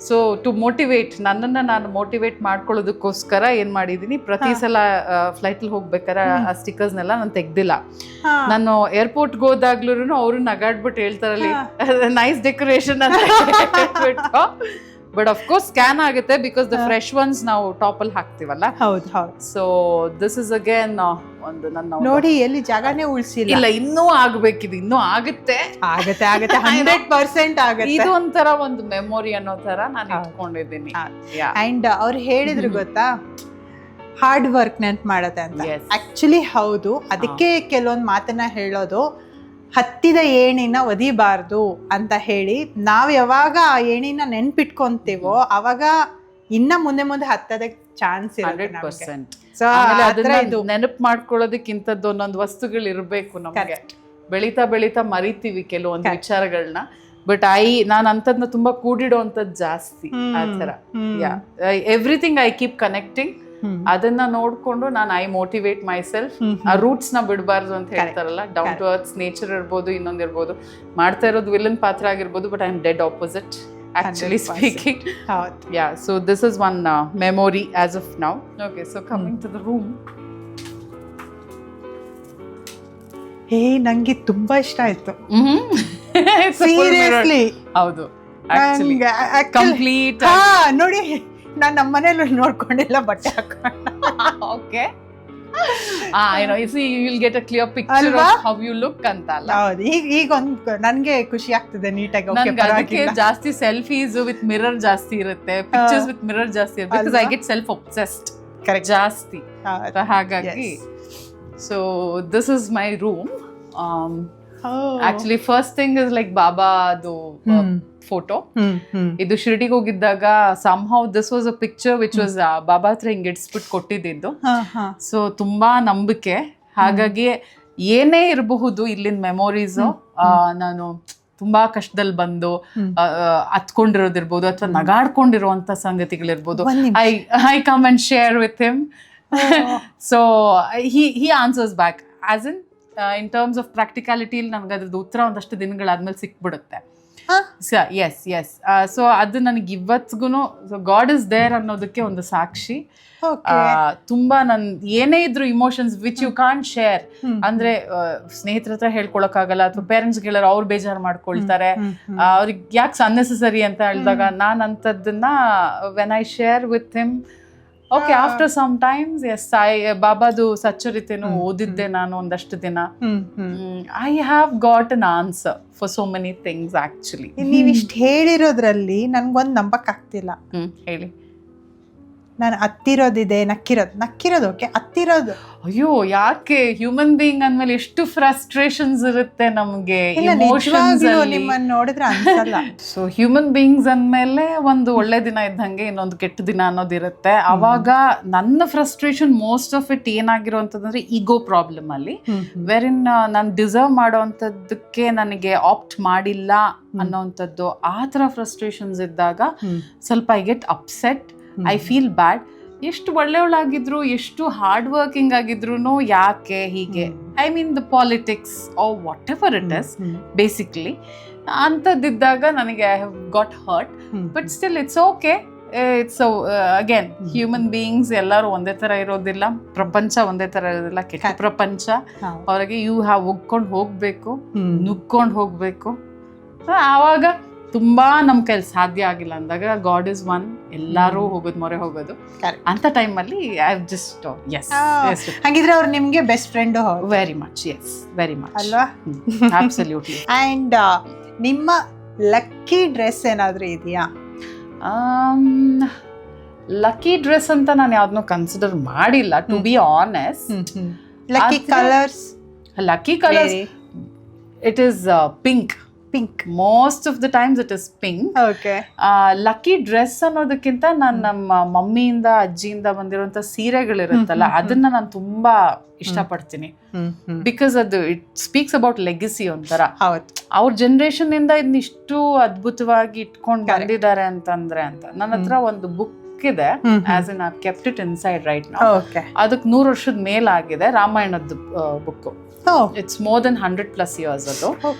So to motivate, ನನ್ನನ್ನು ನಾನು ಮೋಟಿವೇಟ್ ಮಾಡ್ಕೊಳ್ಳೋದಕ್ಕೋಸ್ಕರ ಏನು ಮಾಡಿದ್ದೀನಿ, ಪ್ರತಿ ಸಲ ಫ್ಲೈಟಲ್ಲಿ ಹೋಗ್ಬೇಕಾರೆ ಆ ಸ್ಟಿಕರ್ಸ್ನೆಲ್ಲ ನಾನು ತೆಗ್ದಿಲ್ಲ. ನಾನು ಏರ್ಪೋರ್ಟ್ಗೆ ಹೋದಾಗ್ಲೂ ಅವರು ನಗಾಡ್ಬಿಟ್ಟು ಹೇಳ್ತಾರಲ್ಲಿ ನೈಸ್ ಡೆಕೋರೇಷನ್ ಅಂತ ಹೇಳ್ಬಿಟ್ಟು. ಬಟ್ ಆಫ್ ಕೋರ್ಸ್ ಸ್ಕ್ಯಾನ್ ಆಗುತ್ತೆ ಬಿಕಾಸ್ ದ ಫ್ರೆಶ್ ಒನ್ಸ್ ನಾವು ಟಾಪ್ ಅಲ್ಲಿ ಹಾಕ್ತಿವಲ್ಲ. ಹೌದು ಹೌದು. ಸೊ ದಿಸ್ ಇಸ್ ಅಗೇನ್ ಒಂದು ನನ್ನ ನೋಡಿ ಎಲ್ಲಿ ಜಾಗನೇ ಉಳಿಸಿಲ್ಲ. ಇಲ್ಲ, ಇನ್ನೂ ಆಗ್ಬೇಕಿದು, ಇನ್ನೂ ಆಗುತ್ತೆ ಆಗುತ್ತೆ ಆಗುತ್ತೆ 100% ಆಗುತ್ತೆ. ಇದು ಒಂಥರ ಒಂದು ಮೆಮೊರಿ ಅನ್ನೋ ತರ ನಾನು ಇಟ್ಕೊಂಡಿದ್ದೀನಿ. ಅಂಡ್ ಅವ್ರು ಹೇಳಿದ್ರು ಗೊತ್ತಾ, ಹಾರ್ಡ್ ವರ್ಕ್ ನೆನ್ಪು ಮಾಡತ್ತೆ ಅಂತ. ಆಕ್ಚುಲಿ ಹೌದು, ಅದಕ್ಕೆ ಕೆಲವೊಂದು ಮಾತನ್ನ ಹೇಳೋದು, ಹತ್ತಿದ ಏಣಿನ ಒದಿಬಾರ್ದು ಅಂತ ಹೇಳಿ. ನಾವು ಯಾವಾಗ ಆ ಏಣಿನ ನೆನ್ಪಿಟ್ಕೊಂತೀವೋ ಅವಾಗ ಇನ್ನ ಮುಂದೆ ಮುಂದೆ ಹತ್ತದಕ್ಕೆ ಚಾನ್ಸ್ ಇರುತ್ತೆ. 100%. ನೆನಪು ಮಾಡ್ಕೊಳ್ಳೋದಕ್ಕಿಂತದ್ದು ಒಂದೊಂದು ವಸ್ತುಗಳು ಇರಬೇಕು ನಮಗೆ. ಬೆಳೀತಾ ಬೆಳೀತಾ ಮರಿತೀವಿ ಕೆಲವೊಂದು ವಿಚಾರಗಳನ್ನ. ಬಟ್ ನಾನು ಅಂಥದ್ನ ತುಂಬಾ ಕೂಡಿಡೋಂಥದ್ದು ಜಾಸ್ತಿ ಆ ಥರ. Everything I keep connecting. ಅದನ್ನ ನೋಡ್ಕೊಂಡು ನಾನು ಐ ಮೋಟಿವೇಟ್ ಮೈ ಸೆಲ್ಫ್. ಆ ರೂಟ್ಸ್ ನ ಬಿಡಬಾರ್ದು ಅಂತ ಹೇಳ್ತಾರಲ್ಲ, ಡೌನ್ ಟು ಅರ್ತ್ ನೇಚರ್ ಇರ್ಬೋದು, ಇನ್ನೊಂದಿರ್ಬೋದು. ಮಾಡ್ತಾ ಇರೋದು ವಿಲನ್ ಪಾತ್ರ ಆಗಿರ್ಬೋದು, but I am dead opposite actually speaking. Yeah, so this is one memory as of now. Okay, so coming to the room. ನಂಗೆ ತುಂಬಾ ಇಷ್ಟ ಆಯ್ತು ಸೀರಿಯಸ್ಲಿ. ಹೌದು, actually complete. ನೋಡಿ, ನಾನು ನಮ್ಮ ಮನೇಲಿ ನೋಡ್ಕೊಂಡಿಲ್ಲ ಬಟ್ಟೆ ಹಾಕೊಂಡು. Okay, you will get a clear picture ಅಲ್ವಾ? of how you look ಅಂತ ಅಲ್ಲ. ಹೌದು, ಈಗ ಒಂದು ನನ್ಗೆ ಖುಷಿ ಆಗ್ತದೆ ನೀಟಾಗಿ. ಓಕೆ, ನನ್ಗೆ ಅದಕ್ಕೆ ಜಾಸ್ತಿ ಸೆಲ್ಫೀಸ್ ವಿತ್ ಮಿರರ್ ಜಾಸ್ತಿ ಇರುತ್ತೆ, ಪಿಕ್ಚರ್ಸ್ ವಿತ್ ಮಿರರ್ ಜಾಸ್ತಿ ಇರುತ್ತೆ, because I get self obsessed ಜಾಸ್ತಿ. ಹಾಗಾಗಿ so this is my room. Actually first thing is like ಬಾಬಾದು ಫೋಟೋ. ಇದು ಶಿರ್ಡಿಗೆ ಹೋಗಿದ್ದಾಗ somehow this was a picture which was ಬಾಬಾ ಹತ್ರ ಹಿಂಗೆ ಇಡ್ಸ್ಬಿಟ್ಟು ಕೊಟ್ಟಿದ್ದು. ಸೊ ತುಂಬಾ ನಂಬಿಕೆ. ಹಾಗಾಗಿ ಏನೇ ಇರಬಹುದು ಇಲ್ಲಿನ ಮೆಮೊರೀಸ್, ನಾನು ತುಂಬಾ ಕಷ್ಟದಲ್ಲಿ ಬಂದು ಹತ್ಕೊಂಡಿರೋದಿರ್ಬೋದು ಅಥವಾ ನಗಾಡ್ಕೊಂಡಿರುವಂತ ಸಂಗತಿಗಳಿರ್ಬೋದು, I come and share with him. So he answers back as in terms of practicality. ನನ್ಗೆ ಅದ್ರದ್ದು ಉತ್ತರ ಒಂದಷ್ಟು ದಿನಗಳಾದ್ಮೇಲೆ ಸಿಕ್ಬಿಡುತ್ತೆ. ಎಸ್ ಸೊ ಅದು ನನಗೆ ಇವತ್ತಿಗೂ ಗಾಡ್ ಇಸ್ ದೇರ್ ಅನ್ನೋದಕ್ಕೆ ಒಂದು ಸಾಕ್ಷಿ. ತುಂಬಾ ನನ್ ಏನೇ ಇದ್ರು emotions which you can't share, ಅಂದ್ರೆ ಸ್ನೇಹಿತರ ಹತ್ರ ಹೇಳ್ಕೊಳಕ್ಕಾಗಲ್ಲ, ಅಥವಾ ಪೇರೆಂಟ್ಸ್ ಗೆಲ್ಲರು ಅವ್ರು ಬೇಜಾರು ಮಾಡ್ಕೊಳ್ತಾರೆ, ಅವ್ರಿಗೆ ಯಾಕೆ ಅನ್ನೆಸೆಸರಿ ಅಂತ ಹೇಳಿದಾಗ ನಾನು ಅಂಥದ್ದನ್ನ when I share with him, okay after some times ಎಸ್ ಬಾಬಾದು ಸಚ್ಚರಿತೆನೂ ಓದಿದ್ದೆ ನಾನು ಒಂದಷ್ಟು ದಿನ. I have got an answer for so many things actually. ನೀವಿಷ್ಟು ಹೇಳಿರೋದ್ರಲ್ಲಿ ನನ್ಗೊಂದು ನಂಬಕ್ ಆಗ್ತಿಲ್ಲ. ಹೇಳಿ. ನಾನು ಹತ್ತಿರೋದಿದೆ, ನಕ್ಕಿರೋದು ಓಕೆ, ಹತ್ತಿರೋದು ಅಯ್ಯೋ ಯಾಕೆ? ಹ್ಯೂಮನ್ ಬೀಯಿಂಗ್ ಅಂದ್ಮೇಲೆ ಎಷ್ಟು ಫ್ರಸ್ಟ್ರೇಷನ್ಸ್ ಇರುತ್ತೆ ನಮ್ಗೆ, ನಿಮ್ಮನ್ನ ನೋಡಿದ್ರೆ ಅನ್ಸಲ್ಲ. ಸೊ ಹ್ಯೂಮನ್ ಬೀಯಿಂಗ್ಸ್ ಅಂದ್ಮೇಲೆ ಒಂದು ಒಳ್ಳೆ ದಿನ ಇದ್ದಂಗೆ ಇನ್ನೊಂದು ಕೆಟ್ಟ ದಿನ ಅನ್ನೋದಿರುತ್ತೆ. ಅವಾಗ ನನ್ನ ಫ್ರಸ್ಟ್ರೇಷನ್ ಮೋಸ್ಟ್ ಆಫ್ ಇಟ್ ಏನಾಗಿರುವಂತಂದ್ರೆ ಈಗೋ ಪ್ರಾಬ್ಲಮ್ ಅಲ್ಲಿ, ವೆರಿನ್ ನಾನು ಡಿಸರ್ವ್ ಮಾಡೋವಂಥದ್ದಕ್ಕೆ ನನಗೆ ಆಪ್ಟ್ ಮಾಡಿಲ್ಲ ಅನ್ನೋವಂಥದ್ದು, ಆ ಥರ ಫ್ರಸ್ಟ್ರೇಷನ್ಸ್ ಇದ್ದಾಗ ಸ್ವಲ್ಪ I get upset, I feel bad. ಎಷ್ಟು ಒಳ್ಳೆಯವಳಾಗಿದ್ರು, ಎಷ್ಟು ಹಾರ್ಡ್ ವರ್ಕಿಂಗ್ ಆಗಿದ್ರು ಯಾಕೆ ಹೀಗೆ, I mean the politics are whatever it is basically ಅಂಥದ್ದಿದ್ದಾಗ ನನಗೆ I have got hurt. But still it's okay. It's again human beings ಎಲ್ಲರೂ ಒಂದೇ ಥರ ಇರೋದಿಲ್ಲ, ಪ್ರಪಂಚ ಒಂದೇ ಥರ ಇರೋದಿಲ್ಲ, ಕೆಟ್ಟ ಪ್ರಪಂಚ. ಅವ್ರಿಗೆ ಯು ಹ್ಯಾವ್ ಒಗ್ಕೊಂಡು ಹೋಗ್ಬೇಕು, ನುಗ್ಕೊಂಡು ಹೋಗ್ಬೇಕು. ಆವಾಗ ತುಂಬಾ ನಮ್ ಕೈಲಿ ಸಾಧ್ಯ ಆಗಿಲ್ಲ ಅಂದಾಗ ಗಾಡ್ ಇಸ್ ಒನ್, ಎಲ್ಲಾರು ಹೋಗೋದು ಮೊರೆ ಹೋಗೋದು ಅಂತ ಟೈಮಲ್ಲಿ ಐ ಜಸ್ಟ್ ಎಸ್. ಹಾಗಿದ್ರೆ ಅವ್ರು ನಿಮ್ಗೆ best friend? Very much, yes very much ಅಲ್ವಾ? ಅಬ್ಸಲ್ಯೂಟ್ಲಿ. ಅಂಡ್ ನಿಮ್ಮ ಲಕ್ಕಿ ಡ್ರೆಸ್ ಏನಾದ್ರೂ ಇದೆಯಾ? ಲಕ್ಕಿ ಡ್ರೆಸ್ ಅಂತ ನಾನು ಯಾವ್ದನ್ನೂ ಕನ್ಸಿಡರ್ ಮಾಡಿಲ್ಲ, to be honest. Lucky colours? Lucky colours it is pink. Most of the times it is pink. Lucky dress ಅನ್ನೋದಕ್ಕಿಂತ ನಾನು ನಮ್ಮ ಮಮ್ಮಿಯಿಂದ ಅಜ್ಜಿಯಿಂದ ಬಂದಿರುವಂತ ಸೀರೆಗಳಿರುತ್ತಲ್ಲ ಅದನ್ನ ನಾನು ತುಂಬಾ ಇಷ್ಟಪಡ್ತೀನಿ. ಬಿಕಾಸ್ ಅದು ಇಟ್ ಸ್ಪೀಕ್ಸ್ ಅಬೌಟ್ ಲೆಗಸಿ ಒಂಥರ. ಅವ್ರ ಜನರೇಷನ್ ಇಂದ ಇದನ್ನಿಷ್ಟು ಅದ್ಭುತವಾಗಿ ಇಟ್ಕೊಂಡು ಬಂದಿದ್ದಾರೆ ಅಂತಂದ್ರೆ ಅಂತ. ನನ್ನ ಹತ್ರ ಒಂದು ಬುಕ್ ಇದೆ, as in I kept it inside right now. ಅದಕ್ಕೆ 100 ವರ್ಷದ ಮೇಲಾಗಿದೆ, ರಾಮಾಯಣದ book. It's more than 100+ years ಅದು.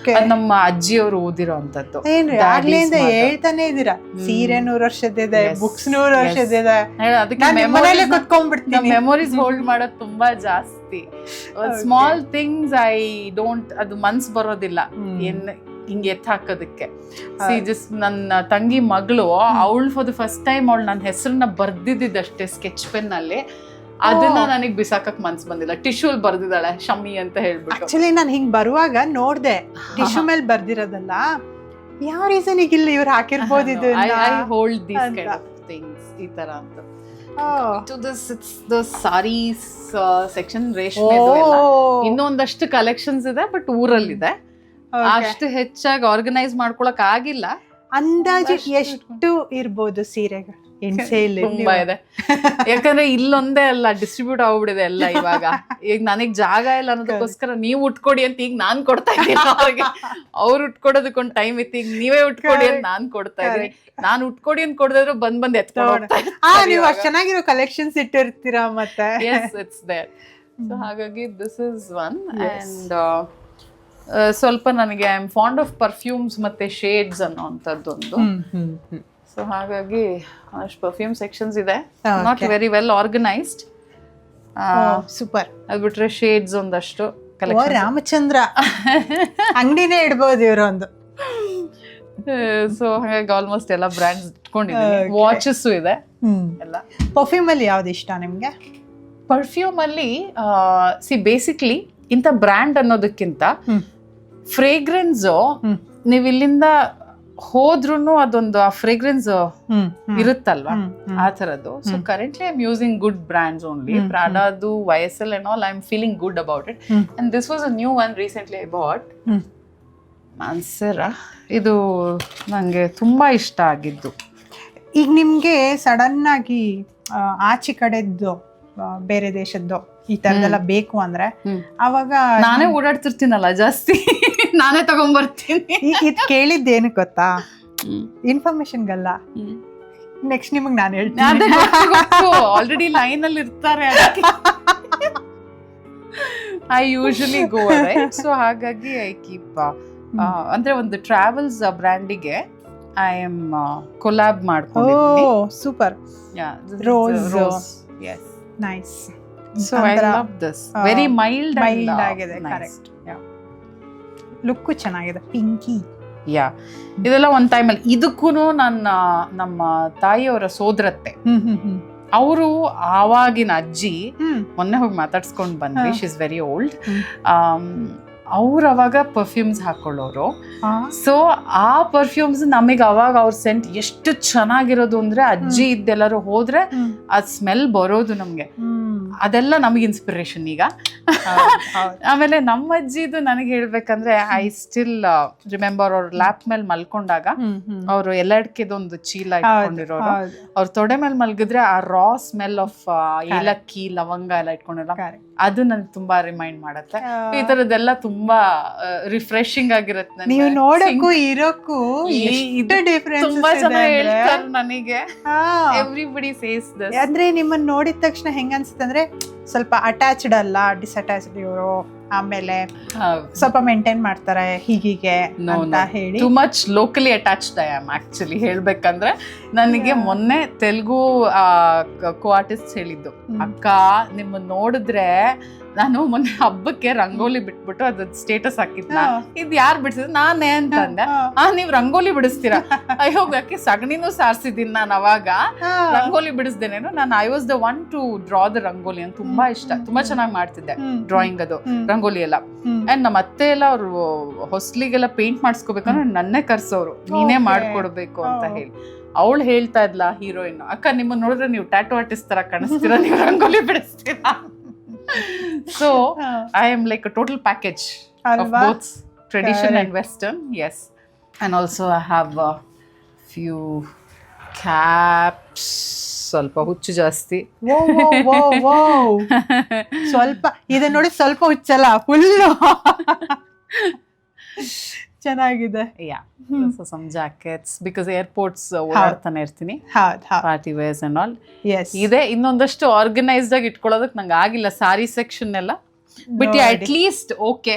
ನಮ್ಮ ಅಜ್ಜಿಯವರು ಓದಿರೋ ಅಂತದ್ದು. ಹೇಳ್ತಾನೆ ಇದೀರಾ, ಸೀರೆ 100 ವರ್ಷದಿದೆ, ಬುಕ್ಸ್ 100 ವರ್ಷದಿದೆ. ಅದಕ್ಕೆ ಮೆಮೊರೀಸ್ ಹೋಲ್ಡ್ ಮಾಡೋದು ತುಂಬಾ ಜಾಸ್ತಿ. ಸ್ಮಾಲ್ ಥಿಂಗ್ಸ್ ಐ ಡೋಂಟ್, ಅದು ಮನ್ಸ್ ಬರೋದಿಲ್ಲ ಹಿಂಗೆ ಎತ್ತ ಹಾಕೋದಕ್ಕೆ. ನನ್ನ ತಂಗಿ ಮಗಳು, ಅವಳು ಫಾರ್ ದ ಫಸ್ಟ್ ಟೈಮ್ ಅವಳು ನನ್ನ ಹೆಸರನ್ನ ಬರ್ದಿದ್ದಷ್ಟೇ ಸ್ಕೆಚ್ ಪೆನ್ ಅಲ್ಲಿ, ಅದನ್ನ ನನಗೆ ಬಿಸಾಕಕ್ ಮನ್ಸ್ ಬಂದಿಲ್ಲ. ಟಿಶ್ಯೂಲ್ ಬರ್ದಿದ್ದಾಳೆ ಶಮ್ಮಿ ಅಂತ ಹೇಳ್ಬಿಟ್ಟು. ಆಕ್ಚುಲಿ ನಾನು ಹಿಂಗ್ ಬರುವಾಗ ನೋಡ್ದೆ ಟಿಶ್ಯೂ ಮೇಲೆ ಬರ್ದಿರೋದಲ್ಲ, ಯಾವ ರೀಸನ್ ಈಗಿಲ್ಲ ಇವ್ರು ಹಾಕಿರ್ಬೋದು ಇದು. I hold these kind of things ಈ ತರ ಅಂತ. To this it's the sarees section, ರೇಷ್ಮೆದು ಎಲ್ಲ ಇನ್ನೊಂದಷ್ಟು ಕಲೆಕ್ಷನ್ಸ್ ಇದೆ, ಬಟ್ ಊರಲ್ಲಿದೆ. ಅಷ್ಟು ಹೆಚ್ಚಾಗಿ ಆರ್ಗನೈಸ್ ಮಾಡ್ಕೊಳಕ್ ಆಗಿಲ್ಲ. ಅಂದಾಜು ಎಷ್ಟು ಇರ್ಬೋದು ಸೀರೆಗಳು? ತುಂಬಾ ಇದೆ, ಯಾಕಂದ್ರೆ ಇಲ್ಲೊಂದೇ ಅಲ್ಲ, ಡಿಸ್ಟ್ರಿಬ್ಯೂಟ್ ಆಗ್ಬಿಡಿದೆ ಎಲ್ಲ ಇವಾಗ. ಈಗ ನನಗ್ ಜಾಗ ಇಲ್ಲ ಅನ್ನೋದಕ್ಕೋಸ್ಕರ ನೀವು ಉಟ್ಕೊಡಿ ಅಂತ ಈಗ ನಾನ್ ಕೊಡ್ತಾ ಇದ್ದೀನಿ ಅವ್ರಿಗೆ. ಅವ್ರು ಉಟ್ಕೊಡೋದಕ್ಕೊಂದ್ ಟೈಮ್ ಇತ್ತು, ಈಗ ನೀವೇ ಉಟ್ಕೊಡಿ ಅಂತ ನಾನ್ ಕೊಡ್ತಾ ಇದ್ದೀನಿ. ನಾನ್ ಉಟ್ಕೊಡಿ ಅಂತ ಕೊಡದಿದ್ರು ಬಂದ್ ಎತ್ಕೊಂಡು ನೀವು ಅಷ್ಟು ಚೆನ್ನಾಗಿರೋ ಕಲೆಕ್ಷನ್ಸ್ ಇಟ್ಟಿರ್ತೀರಾ ಮತ್ತೆ. It's there. ಸೊ ಹಾಗಾಗಿ ದಿಸ್ ಇಸ್ ಒನ್. ಅಂಡ್ ಸ್ವಲ್ಪ ನನಗೆ I am fond of perfumes ಮತ್ತೆ ಶೇಡ್ಸ್ ಅನ್ನೋಂಥದ್ದೊಂದು. ಸೊ ಹಾಗಾಗಿ ಅಷ್ಟು ಪರ್ಫ್ಯೂಮ್ ಸೆಕ್ಷನ್ಸ್ ಇದೆ, not very well organised. Super. ಅದು ಬಿಟ್ರೆ ಶೇಡ್ಸ್ ಒಂದಷ್ಟು ರಾಮಚಂದ್ರ ಅಂಗಡಿನೇ ಇಡ್ಬೋದು ಇವರು ಒಂದು. ಸೊ ಹಾಗಾಗಿ ಆಲ್ಮೋಸ್ಟ್ ಎಲ್ಲ ಬ್ರ್ಯಾಂಡ್ಸ್ ಇಟ್ಕೊಂಡಿದ್ದೀನಿ. ವಾಚಸ್ ಇದೆ ಎಲ್ಲ. ಪರ್ಫ್ಯೂಮ್ ಅಲ್ಲಿ ಯಾವ್ದು ಇಷ್ಟ ನಿಮ್ಗೆ? ಪರ್ಫ್ಯೂಮ್ ಅಲ್ಲಿ ಬೇಸಿಕ್ಲಿ ಇಂಥ ಬ್ರ್ಯಾಂಡ್ ಅನ್ನೋದಕ್ಕಿಂತ ಫ್ರೇಗ್ರೆನ್ಸ್ ನೀವು ಇಲ್ಲಿಂದ ಹೋದ್ರುನು ಅದೊಂದು ಆ ಫ್ರೇಗ್ರೆನ್ಸ್ ಇರುತ್ತಲ್ವಾ ಆ ತರದ್ದು. So currently I am using good brands only. ಪ್ರಾಡಾದು YSL and all I am feeling good about it. And this was a new one recently I bought. Mancera, ಇದು ನಂಗೆ ತುಂಬಾ ಇಷ್ಟ ಆಗಿದ್ದು. ಈಗ ನಿಮ್ಗೆ ಸಡನ್ ಆಗಿ ಆಚೆ ಕಡೆದ್ದು ಬೇರೆ ದೇಶದ್ದು ಈ ತರದೆಲ್ಲ ಬೇಕು ಅಂದ್ರೆ ಅವಾಗ ನಾನೇ ಓಡಾಡ್ತಿರ್ತೀನಲ್ಲ ಜಾಸ್ತಿ, ನಾನೇ ತಗೊಂಡ್ಬರ್ತೀನಿ. ಇದು ಕೇಳಿದ್ದೇನು ಗೊತ್ತಾ, ಇನ್ಫಾರ್ಮೇಶನ್ಗಲ್ಲ, ನೆಕ್ಸ್ಟ್ ನಿಮಗ್ ನಾನು ಹೇಳ್ತೀನಿ. ಆಲ್ರೆಡಿ ಲೈನ್ ಅಲ್ಲಿ ಇರ್ತಾರೆ, I usually go right. So ಹಾಗಾಗಿ ಐ ಕೀಪ್ ಅಂದ್ರೆ ಒಂದು ಟ್ರಾವೆಲ್ಸ್ ಬ್ರ್ಯಾಂಡಿಗೆ ಐ ಆಮ್ ಕೊಲಾಬ್ ಮಾಡ್ಕೊಂಡಿದ್ದೀನಿ. Super. Rose. Yes, nice. So I love this. Very mild ಆಗಿದೆ. ಕರೆಕ್ಟ್. ಲುಕ್ ಚೆನ್ನಾಗಿದೆ, ಪಿಂಕಿ. ಯಾ, ಇದೆಲ್ಲ ಒಂದ್ ಟೈಮಲ್ಲಿ ಇದಕ್ಕೂ ನಮ್ಮ ತಾಯಿಯವರ ಸೋದರತ್ತೆ, ಅವರು ಆವಾಗಿನ ಅಜ್ಜಿ, ಮೊನ್ನೆ ಹೋಗಿ ಮಾತಾಡ್ಸ್ಕೊಂಡ್ ಬಂದ್ವಿ. She is very old. ಅವ್ರು ಅವಾಗ ಪರ್ಫ್ಯೂಮ್ಸ್ ಹಾಕೊಳ್ಳೋರು. ಸೊ ಆ ಪರ್ಫ್ಯೂಮ್ಸ್ ನಮಗೆ ಅವಾಗ ಅವ್ರ ಸೆಂಟ್ ಎಷ್ಟು ಚೆನ್ನಾಗಿರೋದು ಅಂದ್ರೆ, ಅಜ್ಜಿ ಇದ್ದೆಲ್ಲರೂ ಹೋದ್ರೆ ಆ ಸ್ಮೆಲ್ ಬರೋದು ನಮ್ಗೆ. ಅದೆಲ್ಲ ನಮಗೆ ಇನ್ಸ್ಪಿರೇಷನ್ ಈಗ. ಆಮೇಲೆ ನಮ್ಮ ಅಜ್ಜಿದು ನನಗೆ ಹೇಳ್ಬೇಕಂದ್ರೆ, ಐ ಸ್ಟಿಲ್ ರಿಮೆಂಬರ್ ಅವ್ರ ಲ್ಯಾಪ್ ಮೇಲೆ ಮಲ್ಕೊಂಡಾಗ ಅವರು ಎಲ್ಲಡ್ಕೆದೊಂದು ಚೀಲ ಇಟ್ಕೊಂಡಿರೋರು, ಅವ್ರ ತೊಡೆ ಮೇಲೆ ಮಲ್ಗಿದ್ರೆ ಆ ರಾ ಸ್ಮೆಲ್ ಆಫ್ ಏಲಕ್ಕಿ, ಲವಂಗ ಎಲ್ಲ ಇಟ್ಕೊಂಡಿರೋ, ಅದು ನನ್ಗೆ ತುಂಬಾ ರಿಮೈಂಡ್ ಮಾಡತ್ತೆ. ಈ ತರದೆಲ್ಲ ತುಂಬಾ ರಿಫ್ರೆಶಿಂಗ್ ಆಗಿರುತ್ತೆ. ನೀವು ನೋಡಕ್ಕೂ ಇರೋಕ್ಕೂ ತುಂಬಾ ಜನ ಹೇಳ್ತಾರೆ ನನಗೆ, ಎವ್ರಿಬಡಿ ಸೇಸ್ ದಿಸ್. ಅಂದ್ರೆ ನಿಮ್ಮನ್ನ ನೋಡಿದ ತಕ್ಷಣ ಹೆಂಗ ಅನ್ಸುತ್ತೆ ಅಂದ್ರೆ, ಸ್ವಲ್ಪ ಅಟ್ಯಾಚ್ಡ್ ಅಲ್ಲ, ಡಿಸ್ಅಟ್ಯಾಚ್ಡ್ ಇವರು, ಆಮೇಲೆ ಸ್ವಲ್ಪ ಮೇಂಟೈನ್ ಮಾಡ್ತಾರೆ ಹೀಗೆ ಅಂತ ಹೇಳಿ. Too much locally attached I am actually. ಹೇಳ್ಬೇಕಂದ್ರೆ ನನಗೆ ಮೊನ್ನೆ ತೆಲುಗು ಕೋ ಆರ್ಟಿಸ್ಟ್ ಹೇಳಿದ್ದು, ಅಕ್ಕ ನಿಮ್ಮನ್ನ ನೋಡಿದ್ರೆ, ನಾನು ಮೊನ್ನೆ ಹಬ್ಬಕ್ಕೆ ರಂಗೋಲಿ ಬಿಟ್ಬಿಟ್ಟು ಅದ್ ಸ್ಟೇಟಸ್ ಹಾಕಿದ್ನ, ಇದ್ ಯಾರು ಬಿಡಿಸಿದ್ರು, ನಾನೇ ಅಂತಂದೆ. ನೀವ್ ರಂಗೋಲಿ ಬಿಡಿಸ್ತೀರಾ? ಅಯ್ಯೋ, ಯಾಕೆ ಸಗಣಿನೂ ಸಾರ್ಸಿದೀನಿ ನಾನು ಅವಾಗ, ರಂಗೋಲಿ ಬಿಡಿಸ್ದೇನೇನು. ನಾನು I was the one to draw the rangoli. ಅಂತ ತುಂಬಾ ಇಷ್ಟ, ತುಂಬಾ ಚೆನ್ನಾಗಿ ಮಾಡ್ತಿದ್ದೆ ಡ್ರಾಯಿಂಗ್, ಅದು ರಂಗೋಲಿ ಎಲ್ಲ. ಅಂಡ್ ನಮ್ಮ ಅತ್ತೆ ಎಲ್ಲ ಅವ್ರು ಹೊಸ್ಲಿಗೆಲ್ಲ ಪೇಂಟ್ ಮಾಡಿಸ್ಕೋಬೇಕಂದ್ರೆ ನನ್ನೇ ಕರ್ಸೋರು, ನೀನೇ ಮಾಡ್ಕೊಡ್ಬೇಕು ಅಂತ ಹೇಳಿ. ಅವಳು ಹೇಳ್ತಾ ಇದ್ಲಾ, ಹೀರೋಯಿನ್, ಅಕ್ಕ ನಿಮ್ಮನ್ನ ನೋಡಿದ್ರೆ ನೀವು ಟ್ಯಾಟೂ ಆರ್ಟಿಸ್ಟ್ ತರ ಕಾಣಿಸ್ತೀರಾ, ನೀವು rangoli ಬಿಡಿಸ್ತೀರಾ. So I am like a total package of both tradition and Western. Yes. And also I have a few caps. ಸ್ವಲ್ಪ ಹುಚ್ಚು ಜಾಸ್ತಿ. ಸ್ವಲ್ಪ ಇದನ್ನ ನೋಡಿ, ಸ್ವಲ್ಪ ಹುಚ್ಚಲ್ಲ, ಫುಲ್ಲು ಚೆನ್ನಾಗಿದೆ. ಯಾ, so some jackets because airports ಓಡಾಡ್ತಾನೆ ಇರ್ತೀನಿ, ಪಾರ್ಟಿ ವೇರ್ಸ್ ಅಂಡ್ ಆಲ್. ಇದೆ ಇನ್ನೊಂದಷ್ಟು ಆರ್ಗನೈಸ್ಡ್ ಆಗಿ ಇಟ್ಕೊಳ್ಳೋದಕ್ಕೆ ನಂಗೆ ಆಗಿಲ್ಲ, ಸಾರಿ ಸೆಕ್ಷನ್ ಎಲ್ಲ. ಬಟ್ ಅಟ್ ಲೀಸ್ಟ್ ಓಕೆ,